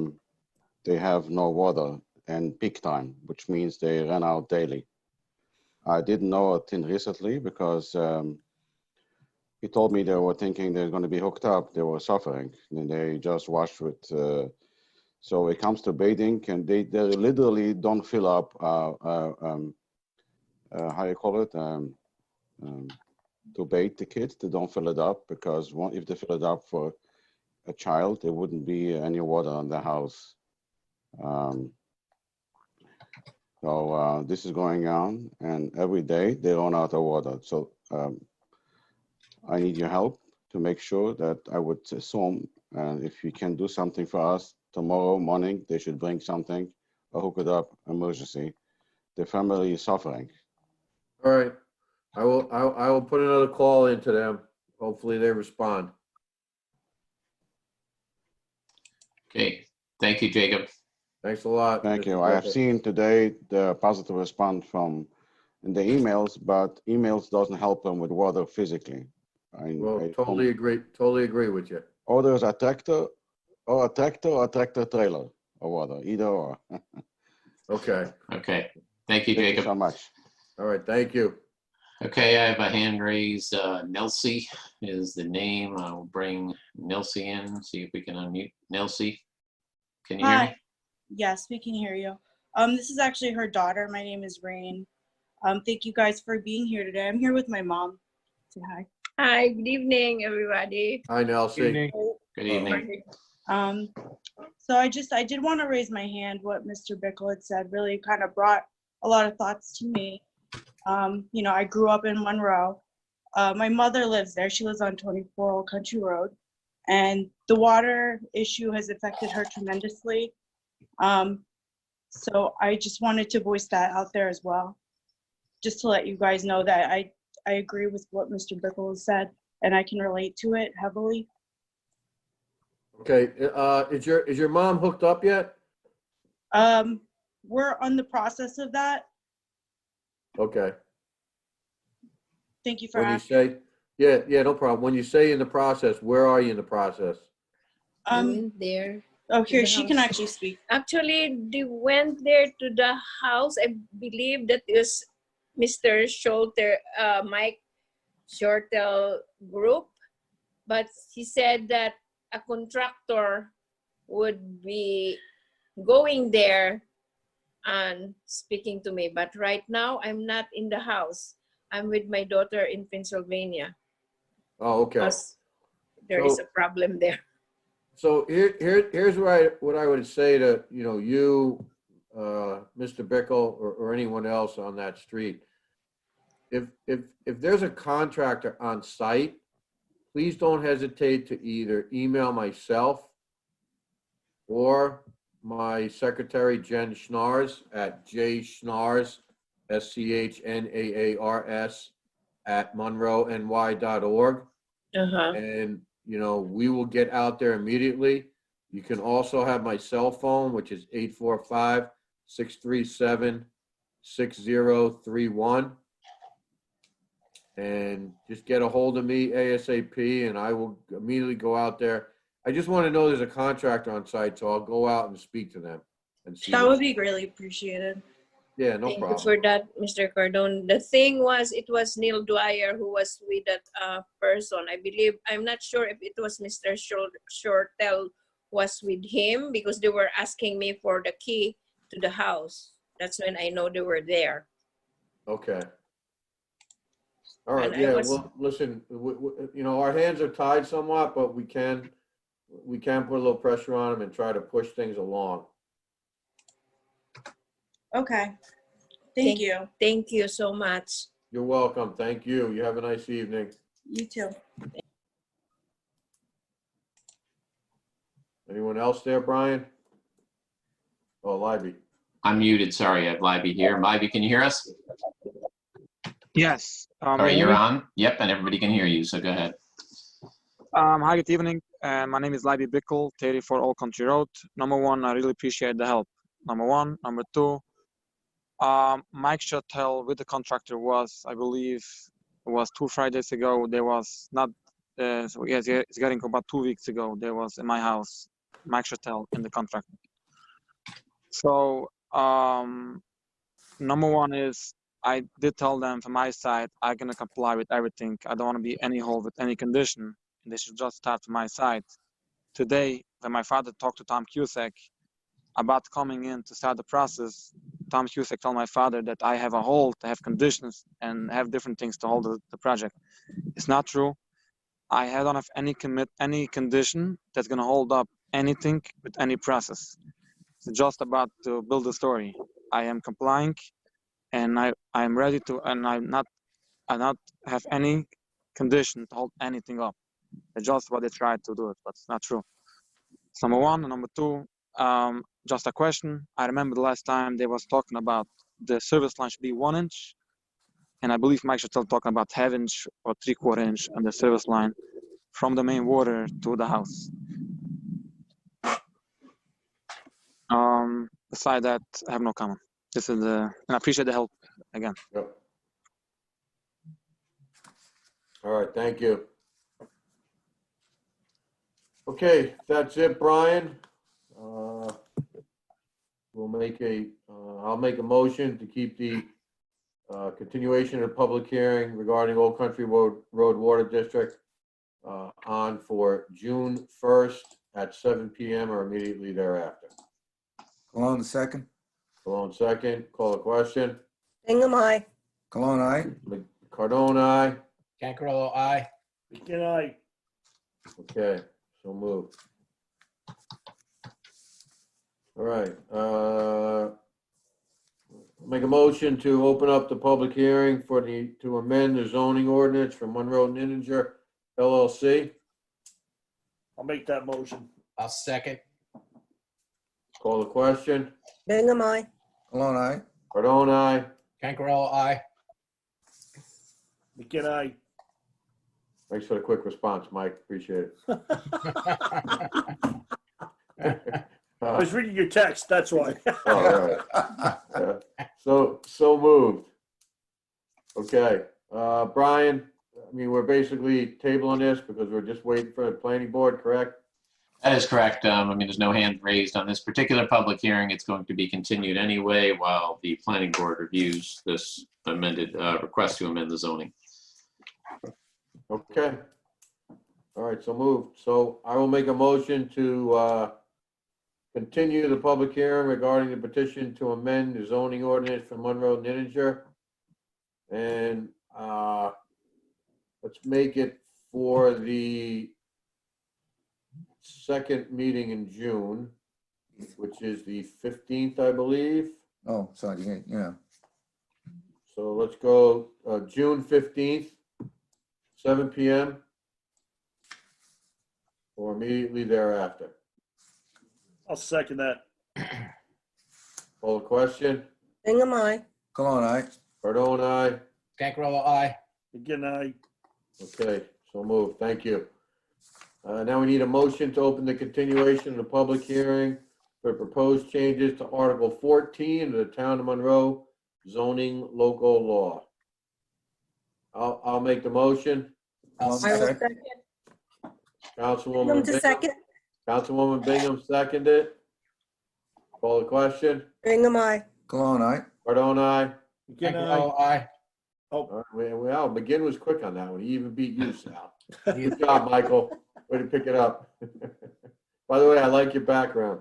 they have no water and peak time, which means they run out daily. I didn't know it recently because he told me they were thinking they're going to be hooked up. They were suffering, and they just washed with. So it comes to bathing, and they literally don't fill up. How you call it? To bathe the kids, they don't fill it up because if they fill it up for a child, there wouldn't be any water in the house. So this is going on, and every day they run out of water. So I need your help to make sure that I would assume, if you can do something for us tomorrow morning, they should bring something or hook it up emergency. The family is suffering. All right. I will put another call into them. Hopefully they respond. Okay, thank you, Jacob. Thanks a lot. Thank Mr. you. I have Bickle. seen today the positive response from in the emails, but emails doesn't help them with water physically. Well, totally agree with you. Or there's a tractor or a tractor trailer or water, either or. Okay. Okay, thank you, Thank you Jacob. so much. All right. Thank you. Okay, I have a hand raised. Nelsey is the name. I will bring Nelsey in, see if we can unmute. Nelsey, can you hear me? Hi. Yes, we can hear you. This is actually her daughter. My name is Rain. Thank you guys for being here today. I'm here with my mom. Say hi. Hi, good evening, everybody. Hi, Nelsie. Good evening. So I did want to raise my hand. What Mr. Bickle had said really kind of brought a lot of thoughts to me. You know, I grew up in Monroe. My mother lives there. She lives on 24 Old Country Road. And the water issue has affected her tremendously. So I just wanted to voice that out there as well. Just to let you guys know that I agree with what Mr. Bickle has said, and I can relate to it heavily. Okay. Is your mom hooked up yet? We're on the process of that. Okay. Thank you for When you asking. say, yeah, no problem. When you say in the process, where are you in the process? I went there. Oh, to here, the she house. can actually speak. Actually, they went there to the house. I believe that is Mr. Schulter, Mike Shortel group. But he said that a contractor would be going there and speaking to me. But right now, I'm not in the house. I'm with my daughter in Pennsylvania. Oh, okay. Because there is So- a problem there. So here's what I would say to, you, Mr. Bickle, or anyone else on that street. If there's a contractor on site, please don't hesitate to either email myself or my secretary, Jen Schnars, at jschnars, SCHNAARS, @monroeny.org. Uh-huh. And, we will get out there immediately. You can also have my cell phone, which is 845-637-6031. And just get a hold of me ASAP, and I will immediately go out there. I just want to know there's a contractor on site, so I'll go out and speak to them and see. That would be greatly appreciated. Yeah, no Thank problem. you for that, Mr. Cardone. The thing was, it was Neil Dwyer who was with that person. I believe, I'm not sure if it was Mr. Shortel was with him, because they were asking me for the key to the house. That's when I know they were there. Okay. All right, And I yeah, was- well, listen, our hands are tied somewhat, but we can put a little pressure on them and try to push things along. Okay. Thank you. Thank you so much. You're welcome. Thank you. You have a nice evening. You too. Anyone else there, Brian? Oh, Libby. I'm muted, sorry, I have Libby here. Libby, can you hear us? Yes. All right, you're on. Yep, and everybody can hear you, so go ahead. Hi, good evening. My name is Libby Bickle, 34 Old Country Road. Number one, I really appreciate the help. Number one. Number two, Mike Shuttle with the contractor was, I believe, it was 2 Fridays ago. There was not, so yes, it's getting about 2 weeks ago. There was in my house, Mike Shuttle in the contract. So, number one is, I did tell them from my side, I'm gonna comply with everything. I don't want to be any hold with any condition. And they should just start from my side. Today, when my father talked to Tom Cusack about coming in to start the process, Tom Cusack told my father that I have a hold, I have conditions, and have different things to hold the project. It's not true. I don't have any condition that's gonna hold up anything with any process. It's just about to build a story. I am complying, and I'm ready to, and I not have any condition to hold anything up. It's just what they tried to do it, but it's not true. It's number one. And number two, just a question. I remember the last time they was talking about the service line should be 1 inch, and I believe Mike should still talking about 1/2 inch or 3/4 inch on the service line from the main water to the house. Beside that, I have no comment. This is and I appreciate the help again. Yep. All right, thank you. Okay, that's it, Brian. I'll make a motion to keep the continuation of public hearing regarding Old Country Road Water District on for June 1st at 7 p.m. or immediately thereafter. Cologne, second. Cologne, second. Call the question. Bingham, aye. Cologne, aye. Cardone, aye. Cancarello, aye. Good night. Okay, so moved. All right, make a motion to open up the public hearing to amend the zoning ordinance for Monroe Ninninger LLC. I'll make that motion. I'll second. Call the question. Bingham, aye. Cologne, aye. Cardone, aye. Cancarello, aye. Good night. Thanks for the quick response, Mike. Appreciate it. I was reading your text, that's why. All right. So moved. Okay, Brian, I mean, we're basically tabling this because we're just waiting for the planning board, correct? That is correct. I mean, there's no hand raised on this particular public hearing. It's going to be continued anyway while the planning board reviews this amended request to amend the zoning. Okay. All right, so moved. So I will make a motion to continue the public hearing regarding the petition to amend the zoning ordinance for Monroe Ninninger. And let's make it for the second meeting in June, which is the 15th, I believe. Oh, sorry, yeah. So let's go June 15th, 7 p.m. or immediately thereafter. I'll second that. Call the question. Bingham, aye. Cologne, aye. Cardone, aye. Cancarello, aye. Good night. Okay, so moved. Thank you. Now we need a motion to open the continuation of the public hearing for proposed changes to Article 14 of the Town of Monroe zoning local law. I'll make the motion. I will second. Councilwoman Bingham to Bingham. second. Councilwoman Bingham seconded. Call the question. Bingham, aye. Cologne, aye. Cardone, aye. Good night. Cancarello, aye. All right, well, McGinn was quick on that one. He even beat you, Sal. Good job, Michael. Way to pick it up. By the way, I like your background.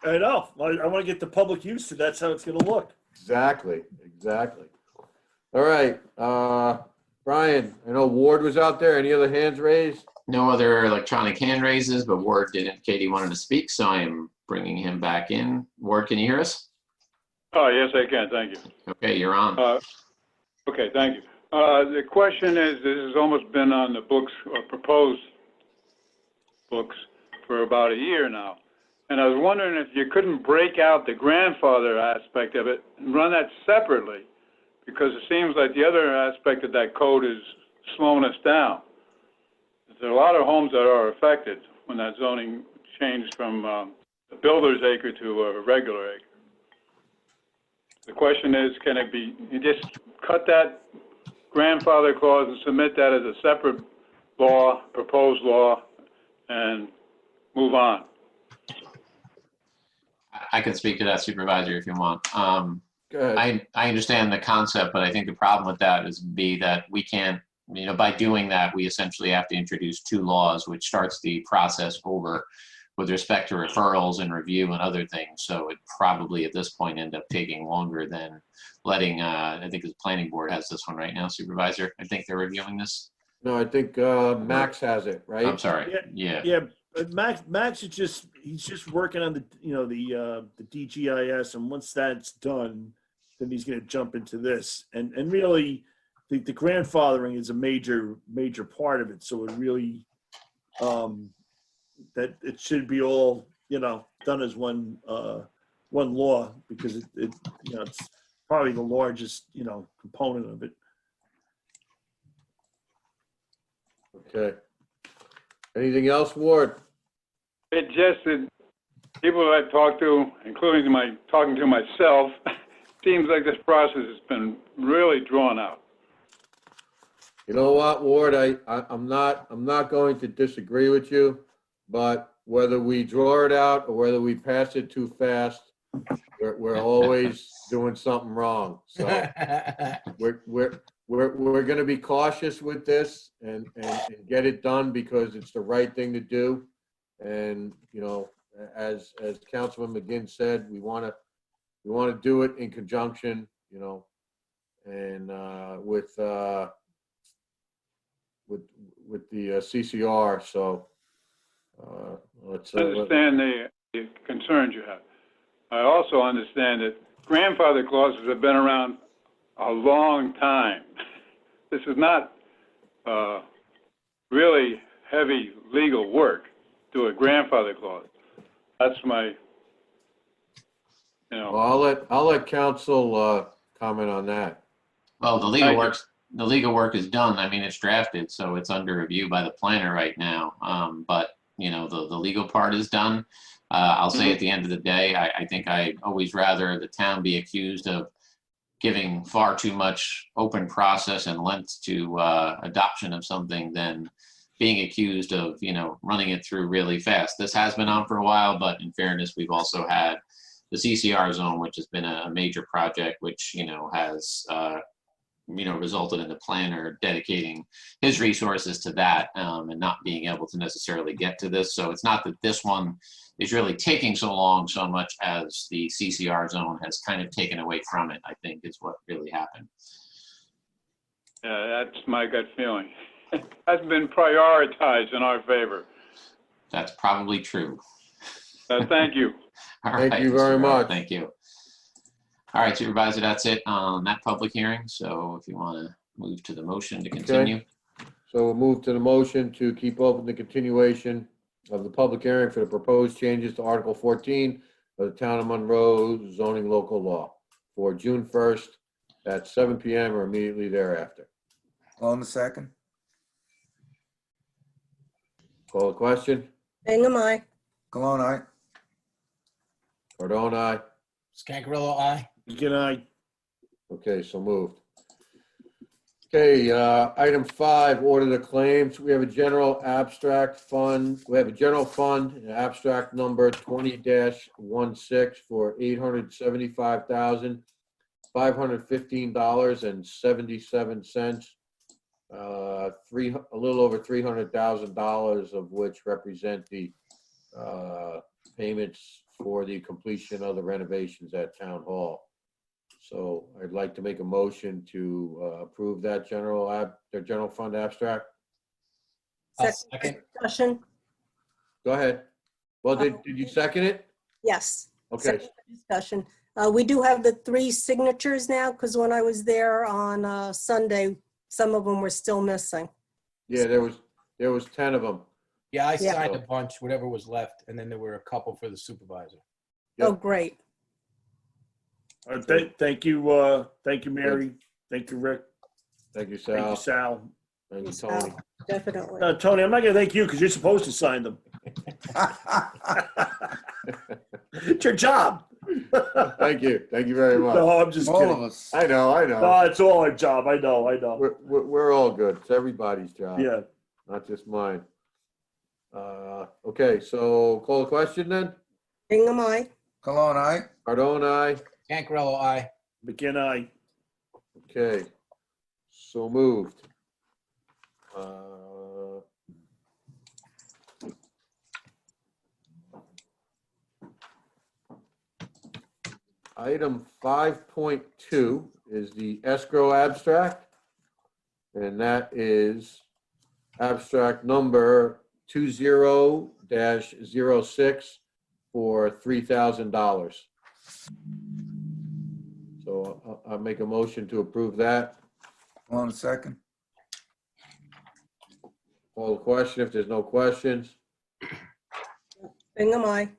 I know. I want to get the public used to that's how it's going to look. Exactly. All right, Brian, I know Ward was out there. Any other hands raised? No other electronic hand raises, but Ward did indicate he wanted to speak, so I am bringing him back in. Ward, can you hear us? Oh, yes, I can. Thank you. Okay, you're on. Okay, thank you. The question is, this has almost been on the books or proposed books for about a year now. And I was wondering if you couldn't break out the grandfather aspect of it and run that separately, because it seems like the other aspect of that code is slowing us down. There are a lot of homes that are affected when that zoning changed from a builder's acre to a regular acre. The question is, can it be, you just cut that grandfather clause and submit that as a separate law, proposed law, and move on? I can speak to that, Supervisor, if you want. Go ahead. I understand the concept, but I think the problem with that is that we can't, by doing that, we essentially have to introduce two laws, which starts the process over with respect to referrals and review and other things. So it probably at this point end up taking longer than letting, I think the planning board has this one right now, Supervisor. I think they're reviewing this. No, I think Max has it, right? I'm sorry. Yeah. Yeah, but Max is he's just working on the the DGIS, and once that's done, then he's going to jump into this. And really, the grandfathering is a major part of it. So it really that it should be all done as one law, because it it's probably the largest component of it. Okay. Anything else, Ward? It just that people that I've talked to, including talking to myself, seems like this process has been really drawn out. You know what, Ward? I'm not going to disagree with you, but whether we draw it out or whether we pass it too fast, we're always doing something wrong. So we're going to be cautious with this and get it done because it's the right thing to do. And as Councilman McGinn said, we want to do it in conjunction, and with the CCR. So let's understand the concerns you have. I also understand that grandfather clauses have been around a long time. This is not really heavy legal work to a grandfather clause. That's my, Well, I'll let council comment on that. Well, the legal work is done. I mean, it's drafted, so it's under review by the planner right now. But the legal part is done. I'll say at the end of the day, I think I'd always rather the town be accused of giving far too much open process and length to adoption of something than being accused of, running it through really fast. This has been on for a while, but in fairness, we've also had the CCR zone, which has been a major project, which, has, resulted in the planner dedicating his resources to that and not being able to necessarily get to this. So it's not that this one is really taking so long so much as the CCR zone has kind of taken away from it, I think is what really happened. yeah, that's my gut feeling. It has been prioritized in our favor. That's probably true. Thank you. All Thank right, you very Mr. Rowe, much. Thank you. All right, Supervisor, that's it on that public hearing. So if you want to move to the motion to continue. So we'll move to the motion to keep open the continuation of the public hearing for the proposed changes to Article 14 of the Town of Monroe zoning local law for June 1st at 7 p.m. or immediately thereafter. On the second. Call the question. Bingham, aye. Cologne, aye. Cardone, aye. Scangarello, aye. Good night. Okay, so moved. Okay, item 5, order the claims. We have a general abstract fund. We have a general fund, abstract number 20-16 for $875,515.77. A little over $300,000 of which represent the payments for the completion of the renovations at Town Hall. So I'd like to make a motion to approve that general fund abstract. Second. Discussion, Go ahead. Well, did you second it? yes. Okay. Second Discussion. We do have the 3 signatures now, because when I was there on Sunday, some of them were still missing. Yeah, there was 10 of them. Yeah, I Yeah. signed a bunch, whatever was left, and then there were a couple for the supervisor. Yep. Oh, great. Thank you, Mary. Thank you, Rick. Thank you, Thank you, Sal. Sal. Thank you, Tony. Definitely. Tony, I'm not gonna thank you because you're supposed to sign them. It's your job. Thank you. Thank you very much. No, I'm just All of kidding. us. I know. No, it's all our job. I know. We're all good. It's everybody's job. Yeah. Not just mine. Okay, so call the question then. Bingham, aye. Cologne, aye. Cardone, aye. Scangarello, aye. McGinn, aye. Okay, so moved. Item 5.2 is the escrow abstract, and that is abstract number 20-06 for $3,000. So I'll make a motion to approve that. Hold on a second. Call the question if there's no questions. Bingham, aye.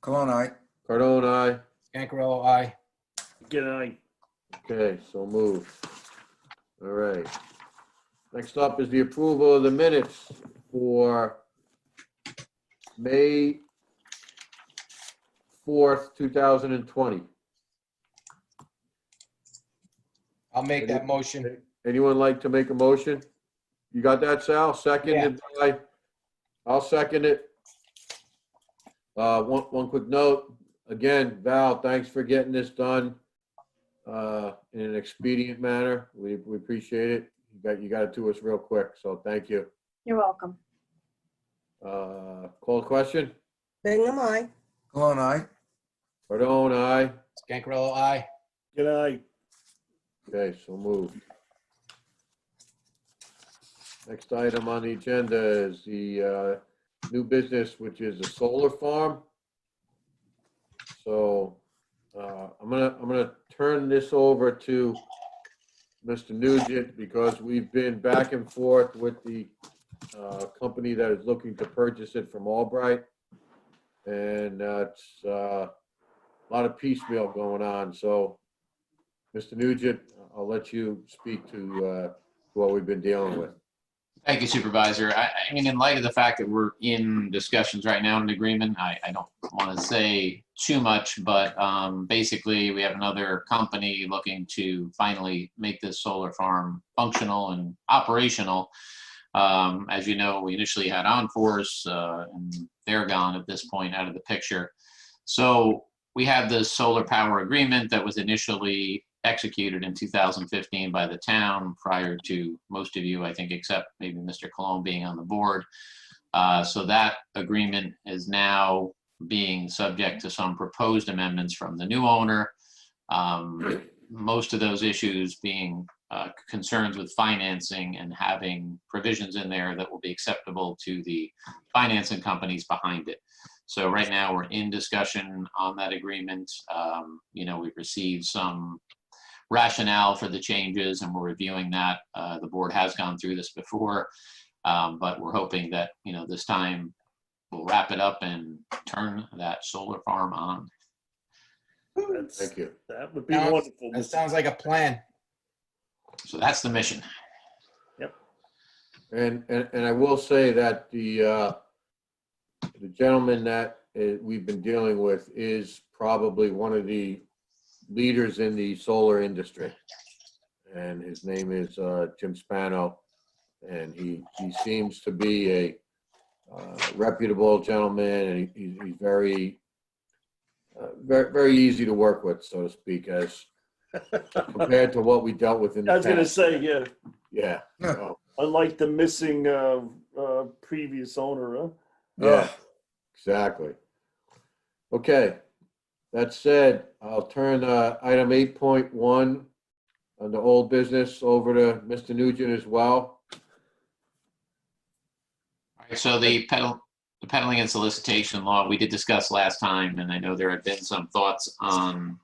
Cologne, aye. Cardone, aye. Gancarello, aye. McGinn, aye. Okay, so moved. All right. Next up is the approval of the minutes for May 4th, 2020. I'll make that motion. Anyone like to make a motion? You got that, Sal? Seconded by, I'll second it. One quick note. Again, Val, thanks for getting this done in an expedient manner. We appreciate it. You got it to us real quick, so thank you. You're welcome. Call the question? Bingham, aye. Cologne, aye. Cardone, aye. Gancarello, aye. McGinn, aye. Okay, so moved. Next item on the agenda is the new business, which is a solar farm. So I'm gonna turn this over to Mr. Nugent because we've been back and forth with the company that is looking to purchase it from Albright, and it's a lot of piecemeal going on. So, Mr. Nugent, I'll let you speak to what we've been dealing with. Thank you, Supervisor. I mean, in light of the fact that we're in discussions right now in an agreement, I don't want to say too much, but basically we have another company looking to finally make this solar farm functional and operational. As you know, we initially had OnForce, and they're gone at this point out of the picture. So we have this solar power agreement that was initially executed in 2015 by the town prior to most of you, I think, except maybe Mr. Cologne being on the board. So that agreement is now being subject to some proposed amendments from the new owner. Most of those issues being concerns with financing and having provisions in there that will be acceptable to the financing companies behind it. So right now we're in discussion on that agreement. We've received some rationale for the changes and we're reviewing that. The board has gone through this before, but we're hoping that, this time we'll wrap it up and turn that solar farm on. Thank you. That would be wonderful. That sounds like a plan. So that's the mission. Yep. And I will say that the gentleman that we've been dealing with is probably one of the leaders in the solar industry, and his name is Jim Spano, and he seems to be a reputable gentleman, and he's very very easy to work with, so to speak, as compared to what we dealt with in the I was past. gonna say, yeah. Yeah. So, Unlike the missing previous owner, huh? yeah, exactly. Okay. That said, I'll turn item 8.1 on the old business over to Mr. Nugent as well. All right, so the peddling and solicitation law we did discuss last time, and I know there had been some thoughts on,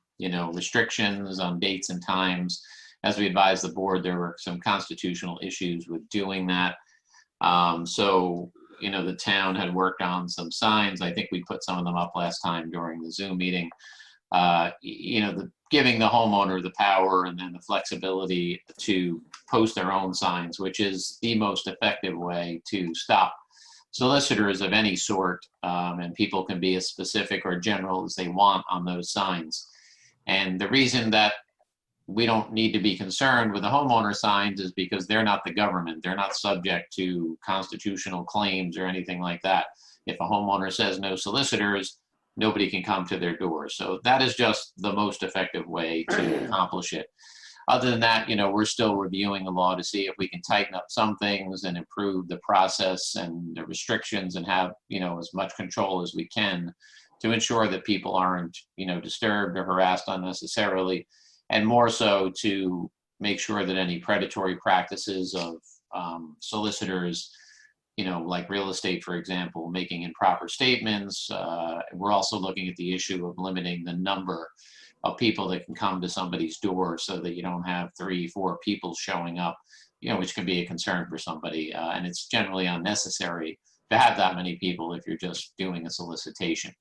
restrictions on dates and times. As we advised the board, there were some constitutional issues with doing that. So, the town had worked on some signs. I think we put some of them up last time during the Zoom meeting. Giving the homeowner the power and then the flexibility to post their own signs, which is the most effective way to stop solicitors of any sort, and people can be as specific or general as they want on those signs. And the reason that we don't need to be concerned with the homeowner signs is because they're not the government. They're not subject to constitutional claims or anything like that. If a homeowner says no solicitors, nobody can come to their door. So that is just the most effective way to accomplish it. Other than that, we're still reviewing the law to see if we can tighten up some things and improve the process and the restrictions and have, as much control as we can to ensure that people aren't, disturbed or harassed unnecessarily, and more so to make sure that any predatory practices of solicitors, like real estate, for example, making improper statements. We're also looking at the issue of limiting the number of people that can come to somebody's door so that you don't have 3-4 people showing up, which can be a concern for somebody. And it's generally unnecessary to have that many people if you're just doing a solicitation.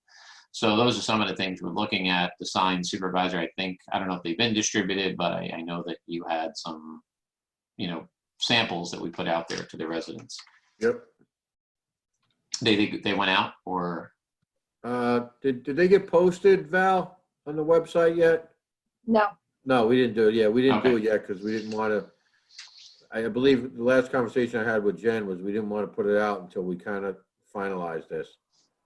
So those are some of the things we're looking at. The sign supervisor, I don't know if they've been distributed, but I know that you had some, samples that we put out there to the residents. Yep. They went out, or? Did they get posted, Val, on the website yet? No. No, we didn't do it. Yeah, we didn't do Okay. it yet because we didn't want to. I believe the last conversation I had with Jen was we didn't want to put it out until we kind of finalized this,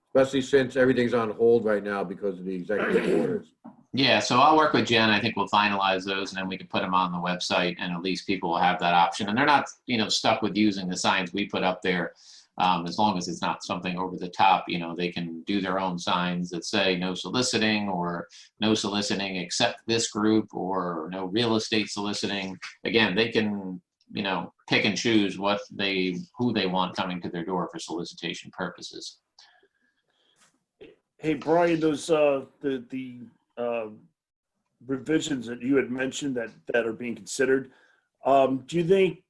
especially since everything's on hold right now because of the executive orders. Yeah, so I'll work with Jen. I think we'll finalize those and then we can put them on the website, and at least people will have that option. And they're not, stuck with using the signs we put up there. As long as it's not something over the top, they can do their own signs that say no soliciting, or no soliciting except this group, or no real estate soliciting. Again, they can, pick and choose who they want coming to their door for solicitation purposes. Hey, Brian, those the revisions that you had mentioned that are being considered, do you think?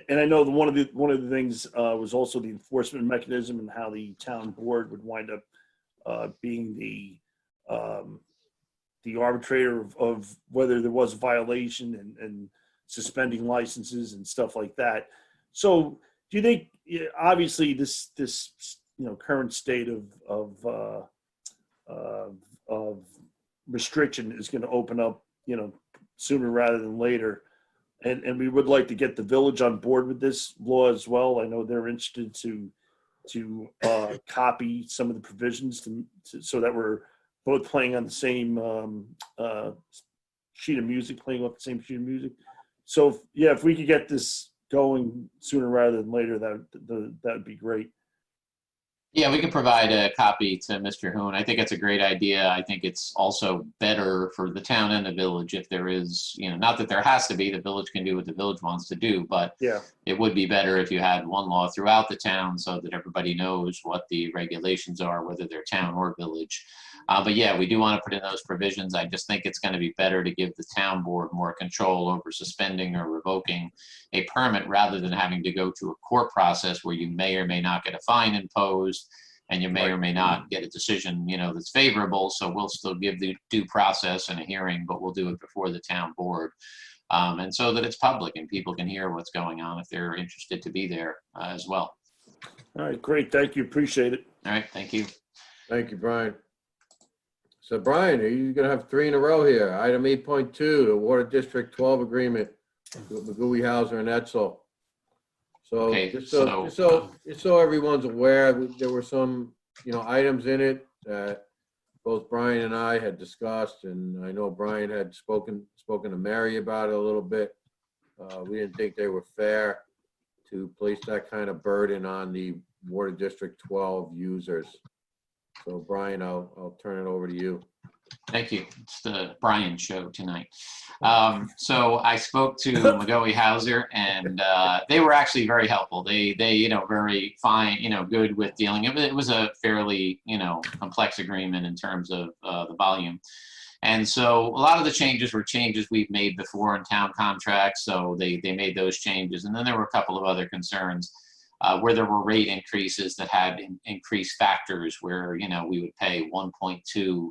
And I know one of the things was also the enforcement mechanism and how the town board would wind up being the arbitrator of whether there was a violation and suspending licenses and stuff like that. So do you think, obviously this current state of restriction is going to open up, sooner rather than later. And we would like to get the village on board with this law as well. I know they're interested to copy some of the provisions so that we're both playing on the same sheet of music, playing off the same sheet of music. So if we could get this going sooner rather than later, that would be great. Yeah, we can provide a copy to Mr. Hoon. I think it's a great idea. I think it's also better for the town and the village if there is, not that there has to be, the village can do what the village wants to do, but it would be better if you had one law throughout the town so that everybody knows what the regulations are, whether they're town or village. But yeah, we do want to put in those provisions. I just think it's going to be better to give the town board more control over suspending or revoking a permit rather than having to go to a court process where you may or may not get a fine imposed and you may or may not get a decision, that's favorable. So we'll still give the due process and a hearing, but we'll do it before the town board. And so that it's public and people can hear what's going on if they're interested to be there as well. All right, great. Thank you. Appreciate it. All right, thank you. Thank you, Brian. So Brian, are you going to have 3 in a row here? Item 8.2, the Water District 12 agreement with McGooey Hauser and Etzel. So Okay, just so everyone's aware, there were some, items in it that both Brian and I had discussed, and I know Brian had spoken to Mary about it a little bit. We didn't think they were fair to place that kind of burden on the Water District 12 users. So Brian, I'll turn it over to you. Thank you. It's the Brian show tonight. So I spoke to McGooey Hauser, and they were actually very helpful. They very fine, good with dealing. It was a fairly, complex agreement in terms of the volume. And so a lot of the changes were changes we've made before in town contracts. So they made those changes. And then there were a couple of other concerns where there were rate increases that had increased factors where, we would pay 1.2%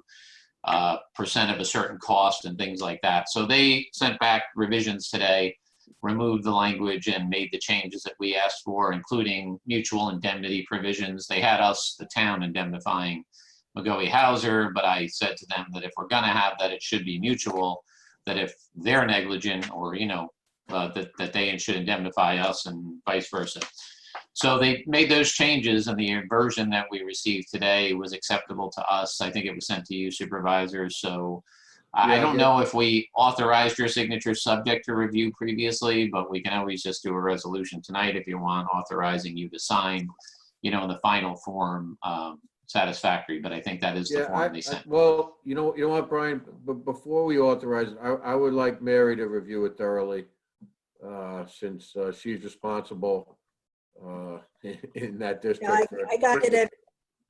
of a certain cost and things like that. So they sent back revisions today, removed the language and made the changes that we asked for, including mutual indemnity provisions. They had us, the town, indemnifying McGooey Hauser, but I said to them that if we're going to have that, it should be mutual, that if they're negligent or, that they should indemnify us and vice versa. So they made those changes, and the version that we received today was acceptable to us. I think it was sent to you supervisors. So I Yeah, don't yeah. know if we authorized your signature subject to review previously, but we can always just do a resolution tonight if you want, authorizing you to sign, in the final form, satisfactory. But I think that is the form they sent. Well, you know what, Brian, before we authorize it, I would like Mary to review it thoroughly, since she's responsible in that district.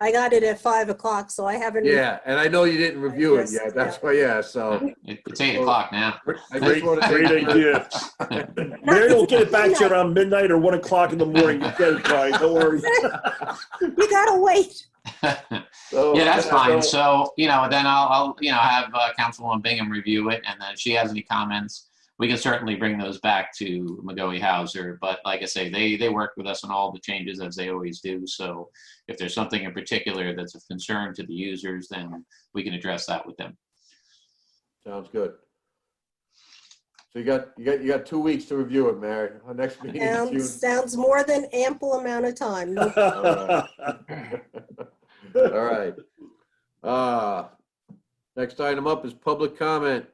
I got it at 5 o'clock, so I haven't. Yeah, and I know you didn't review it yet. That's why, yeah, so. It's 8 o'clock now. Great idea. Mary will get it back to you around midnight or 1 o'clock in the morning. You get it, Brian, don't worry. You gotta wait. Yeah, that's fine. So, then I'll have Councilwoman Bingham review it, and then if she has any comments, we can certainly bring those back to McGoey Hauser. But like I say, they work with us on all the changes as they always do. So if there's something in particular that's of concern to the users, then we can address that with them. Sounds good. So you got 2 weeks to review it, Mary. Our next meeting is June. Sounds more than ample amount of time. No All right. Next item up is public comment.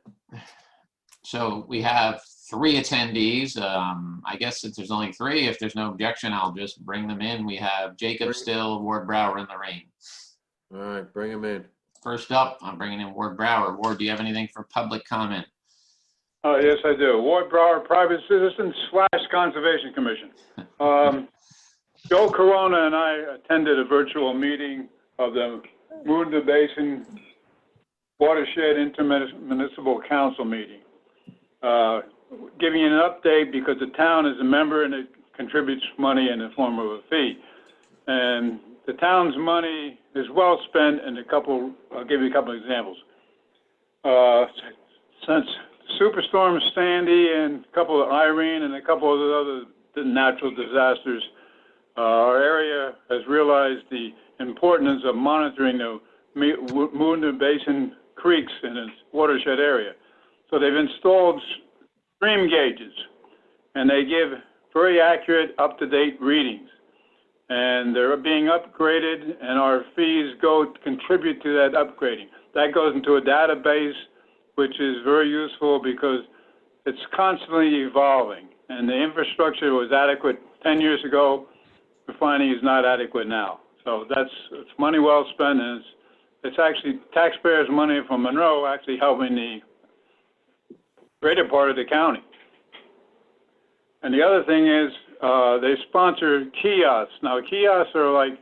So we have 3 attendees. I guess since there's only 3, if there's no objection, I'll just bring them in. We have Jacob Still, Ward Brower, and Lorraine. All right, bring them in. First up, I'm bringing in Ward Brower. Ward, do you have anything for public comment? Yes, I do. Ward Brower, Private Citizen / Conservation Commission. Joe Corona and I attended a virtual meeting of the Monroe Basin Watershed Intermunicipal Council meeting. Giving you an update because the town is a member and it contributes money in the form of a fee. And the town's money is well spent in I'll give you a couple of examples. Since Superstorm Sandy and a couple of Irene and a couple of the other natural disasters, our area has realized the importance of monitoring the Monroe Basin creeks in its watershed area. So they've installed stream gauges, and they give very accurate, up-to-date readings. And they're being upgraded, and our fees contribute to that upgrading. That goes into a database, which is very useful because it's constantly evolving. And the infrastructure was adequate 10 years ago. We're finding is not adequate now. So it's money well spent, and it's actually taxpayers' money from Monroe actually helping the greater part of the county. And the other thing is they sponsor kiosks. Now, kiosks are like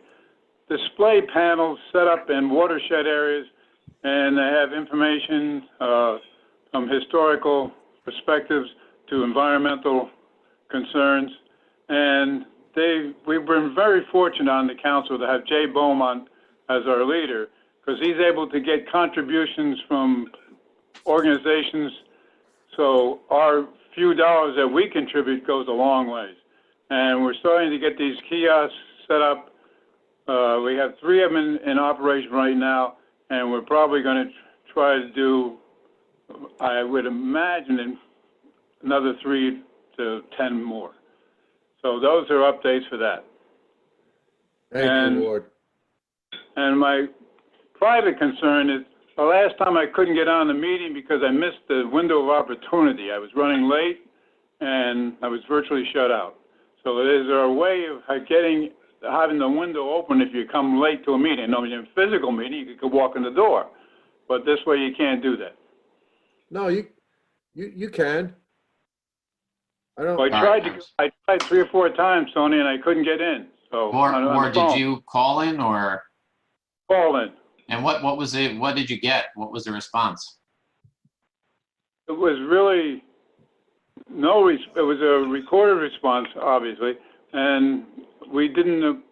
display panels set up in watershed areas, and they have information from historical perspectives to environmental concerns. And we've been very fortunate on the council to have Jay Beaumont as our leader, because he's able to get contributions from organizations. So our few dollars that we contribute goes a long ways. And we're starting to get these kiosks set up. We have 3 of them in operation right now, and we're probably going to try to do, I would imagine, another 3 to 10 more. So those are updates for that. Thank you, Ward. And my private concern is the last time I couldn't get on the meeting because I missed the window of opportunity. I was running late and I was virtually shut out. So is there a way of having the window open if you come late to a meeting? No, in a physical meeting, you could walk in the door, but this way you can't do that. No, you can. I tried 3 or 4 times, Tony, and I couldn't get in. So Ward, did you call in or? Call in. And what was it? What did you get? What was the response? It was really it was a recorded response, obviously, and we didn't.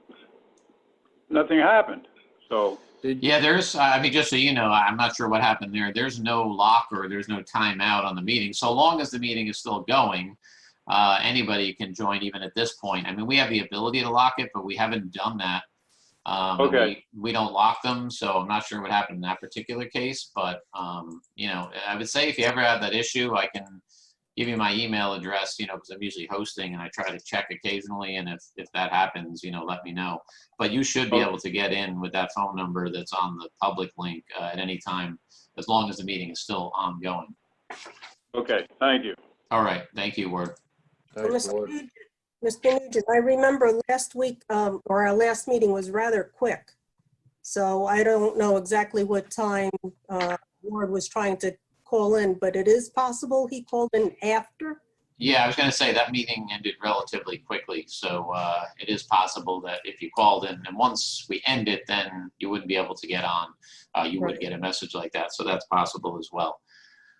Nothing happened. So. Yeah, there's. I mean, just so you know, I'm not sure what happened there. There's no lock or there's no timeout on the meeting. So long as the meeting is still going, anybody can join even at this point. I mean, we have the ability to lock it, but we haven't done that. Okay. We don't lock them, so I'm not sure what happened in that particular case. But I would say if you ever have that issue, I can give you my email address, because I'm usually hosting and I try to check occasionally. And if that happens, let me know. But you should be able to get in with that phone number that's on the public link at any time, as long as the meeting is still ongoing. Okay, thank you. All right. Thank you, Ward. Thanks, Ward. Mr. Nugent, I remember last week, or our last meeting was rather quick. So I don't know exactly what time Ward was trying to call in, but it is possible he called in after. Yeah, I was going to say that meeting ended relatively quickly. So it is possible that if you called in and once we end it, then you wouldn't be able to get on. You would get a message like that. So that's possible as well.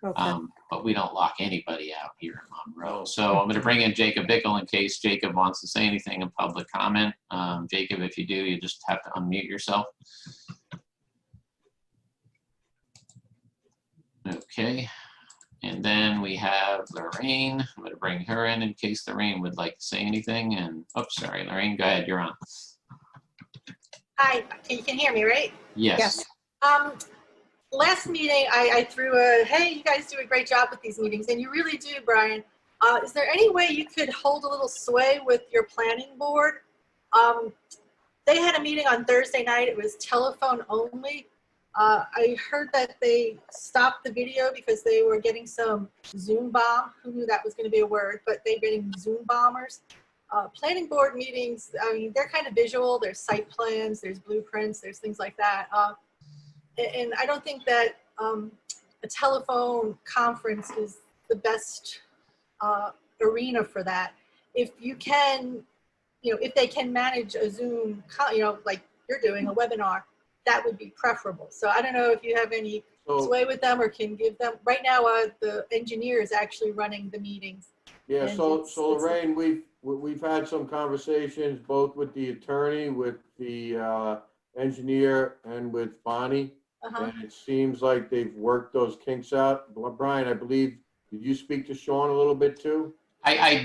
Okay. But we don't lock anybody out here in Monroe. So I'm going to bring in Jacob Bickle in case Jacob wants to say anything in public comment. Jacob, if you do, you just have to unmute yourself. Okay. And then we have Lorraine. I'm going to bring her in case Lorraine would like to say anything. And, oh, sorry, Lorraine, go ahead. You're on. Hi, you can hear me, right? Yes. Last meeting, I threw a, hey, you guys do a great job with these meetings, and you really do, Brian. Is there any way you could hold a little sway with your planning board? They had a meeting on Thursday night. It was telephone only. I heard that they stopped the video because they were getting some Zoom bomb. Who knew that was going to be a word, but they're getting Zoom bombers. Planning board meetings, I mean, they're kind of visual. There's site plans, there's blueprints, there's things like that. And I don't think that a telephone conference is the best arena for that. If you can, if they can manage a Zoom, like you're doing a webinar, that would be preferable. So I don't know if you have any sway with them or can give them. Right now, the engineer is actually running the meetings. Yeah, so Lorraine, we've had some conversations both with the attorney, with the engineer, and with Bonnie. And it seems like they've worked those kinks out. Brian, I believe, did you speak to Sean a little bit too? I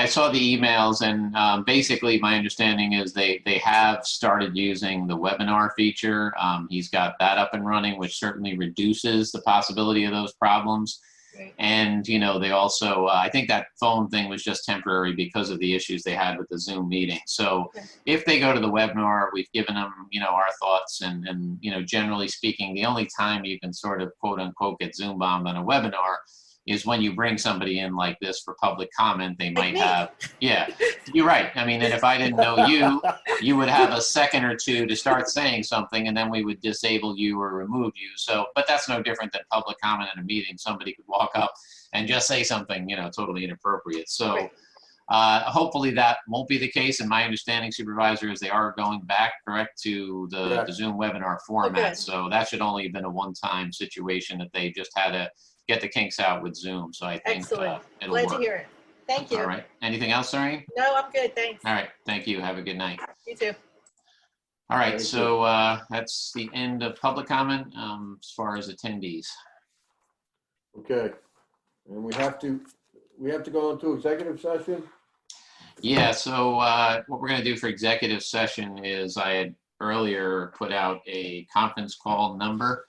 saw the emails, and basically my understanding is they have started using the webinar feature. He's got that up and running, which certainly reduces the possibility of those problems. Right. And, they also, I think that phone thing was just temporary because of the issues they had with the Zoom meeting. So if they go to the webinar, we've given them, our thoughts and, generally speaking, the only time you can sort of quote unquote get Zoom bombed on a webinar is when you bring somebody in like this for public comment. They might have, yeah, you're right. I mean, and if I didn't know you, you would have a second or two to start saying something, and then we would disable you or remove you. So, but that's no different than public comment in a meeting. Somebody could walk up and just say something, totally inappropriate. So hopefully that won't be the case. And my understanding, Supervisor, is they are going back, correct, to the Zoom webinar format. So that should only have been a one-time situation that they just had to get the kinks out with Zoom. So I think it'll Glad work. to hear it. Thank you. All right. Anything else, Lorraine? No, I'm good. Thanks. All right. Thank you. Have a good night. You too. All right. So that's the end of public comment as far as attendees. Okay. And we have to go into executive session. Yeah. So what we're going to do for executive session is I had earlier put out a conference call number.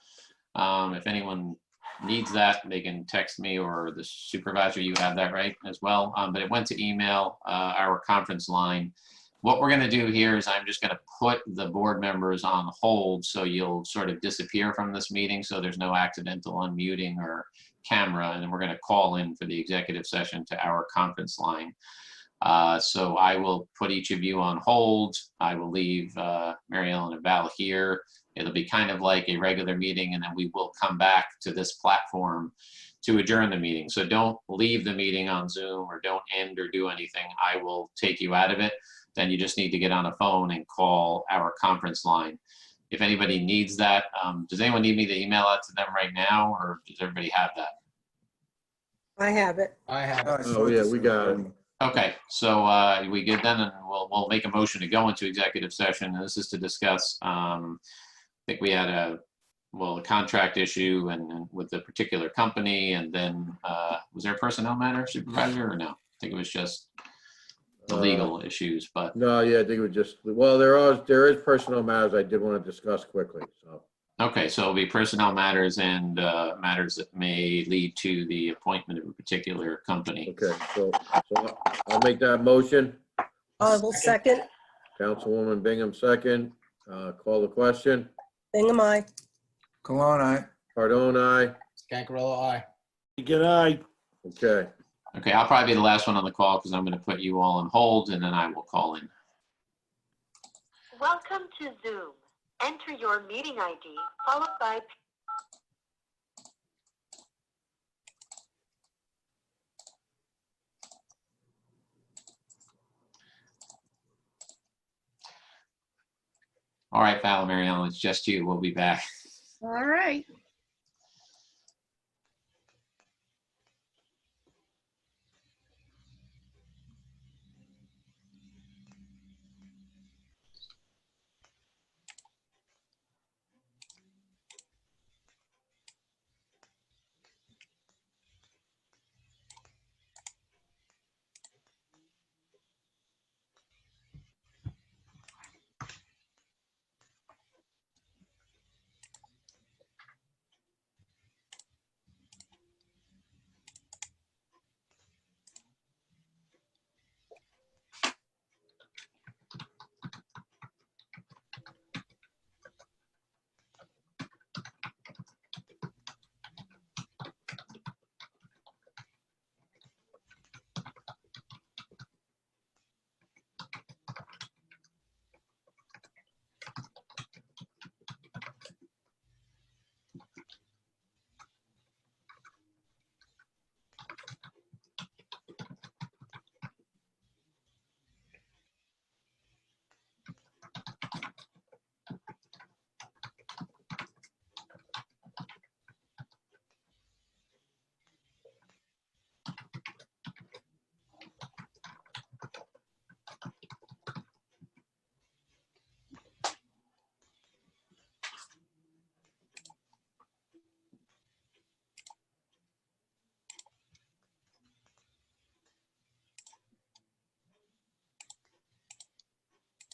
If anyone needs that, they can text me, or the supervisor, you have that right as well. But it went to email, our conference line. What we're going to do here is I'm just going to put the board members on hold, so you'll sort of disappear from this meeting, so there's no accidental unmuting or camera, and then we're going to call in for the executive session to our conference line. So I will put each of you on hold. I will leave Mary Ellen and Val here. It'll be kind of like a regular meeting, and then we will come back to this platform to adjourn the meeting. So don't leave the meeting on Zoom, or don't end or do anything. I will take you out of it. Then you just need to get on a phone and call our conference line. If anybody needs that, does anyone need me to email that to them right now, or does everybody have that? I have it. I have it. Oh, yeah, we got it. Okay, so we good then, and we'll make a motion to go into executive session. And this is to discuss, I think we had a contract issue and with the particular company, and then was there a personnel matter, Supervisor, or no? I think it was just the legal issues, but. No, yeah, I think it was just, well, there is personnel matters I did want to discuss quickly, so. Okay, so it'll be personnel matters and matters that may lead to the appointment of a particular company. Okay, so I'll make that motion. I will second. Councilwoman Bingham, second. Call the question. Bingham, aye. Cologne, aye. Cardone, aye. Scancarello, aye. Good eye. Okay. Okay, I'll probably be the last one on the call because I'm going to put you all on hold and then I will call in. Welcome to Zoom. Enter your meeting ID followed by All right, Val, Mary Ellen, it's just you. We'll be back. All right.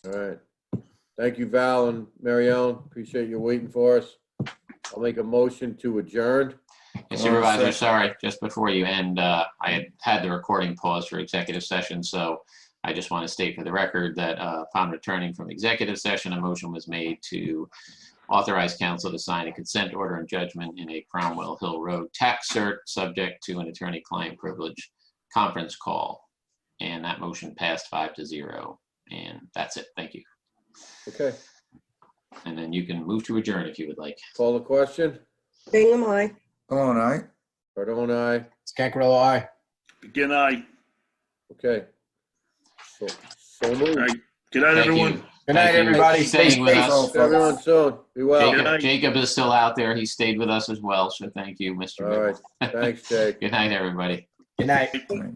All right. Thank you, Val and Mary Ellen. Appreciate you waiting for us. I'll make a motion to adjourn. Yes, Supervisor, sorry, just before you end, I had the recording paused for executive session, so I just want to state for the record that upon returning from executive session, a motion was made to authorize council to sign a consent order and judgment in a Cromwell Hill Road tax cert subject to an attorney-client privilege conference call. And that motion passed 5-0. And that's it. Thank you. Okay. And then you can move to adjourn if you would like. Call the question. Bingham, aye. Cologne, aye. Cardone, aye. Scancarello, aye. Good eye. Okay. So moved. All right. Good night, Thank everyone. you. Good night, Thank you everybody. for staying with us. Everyone soon. Be well. Jacob, Jacob is still out there. He stayed with us as well. So thank you, Mr. All right. Bickle. Thanks, Jake. Good night, everybody. Good night. Aye.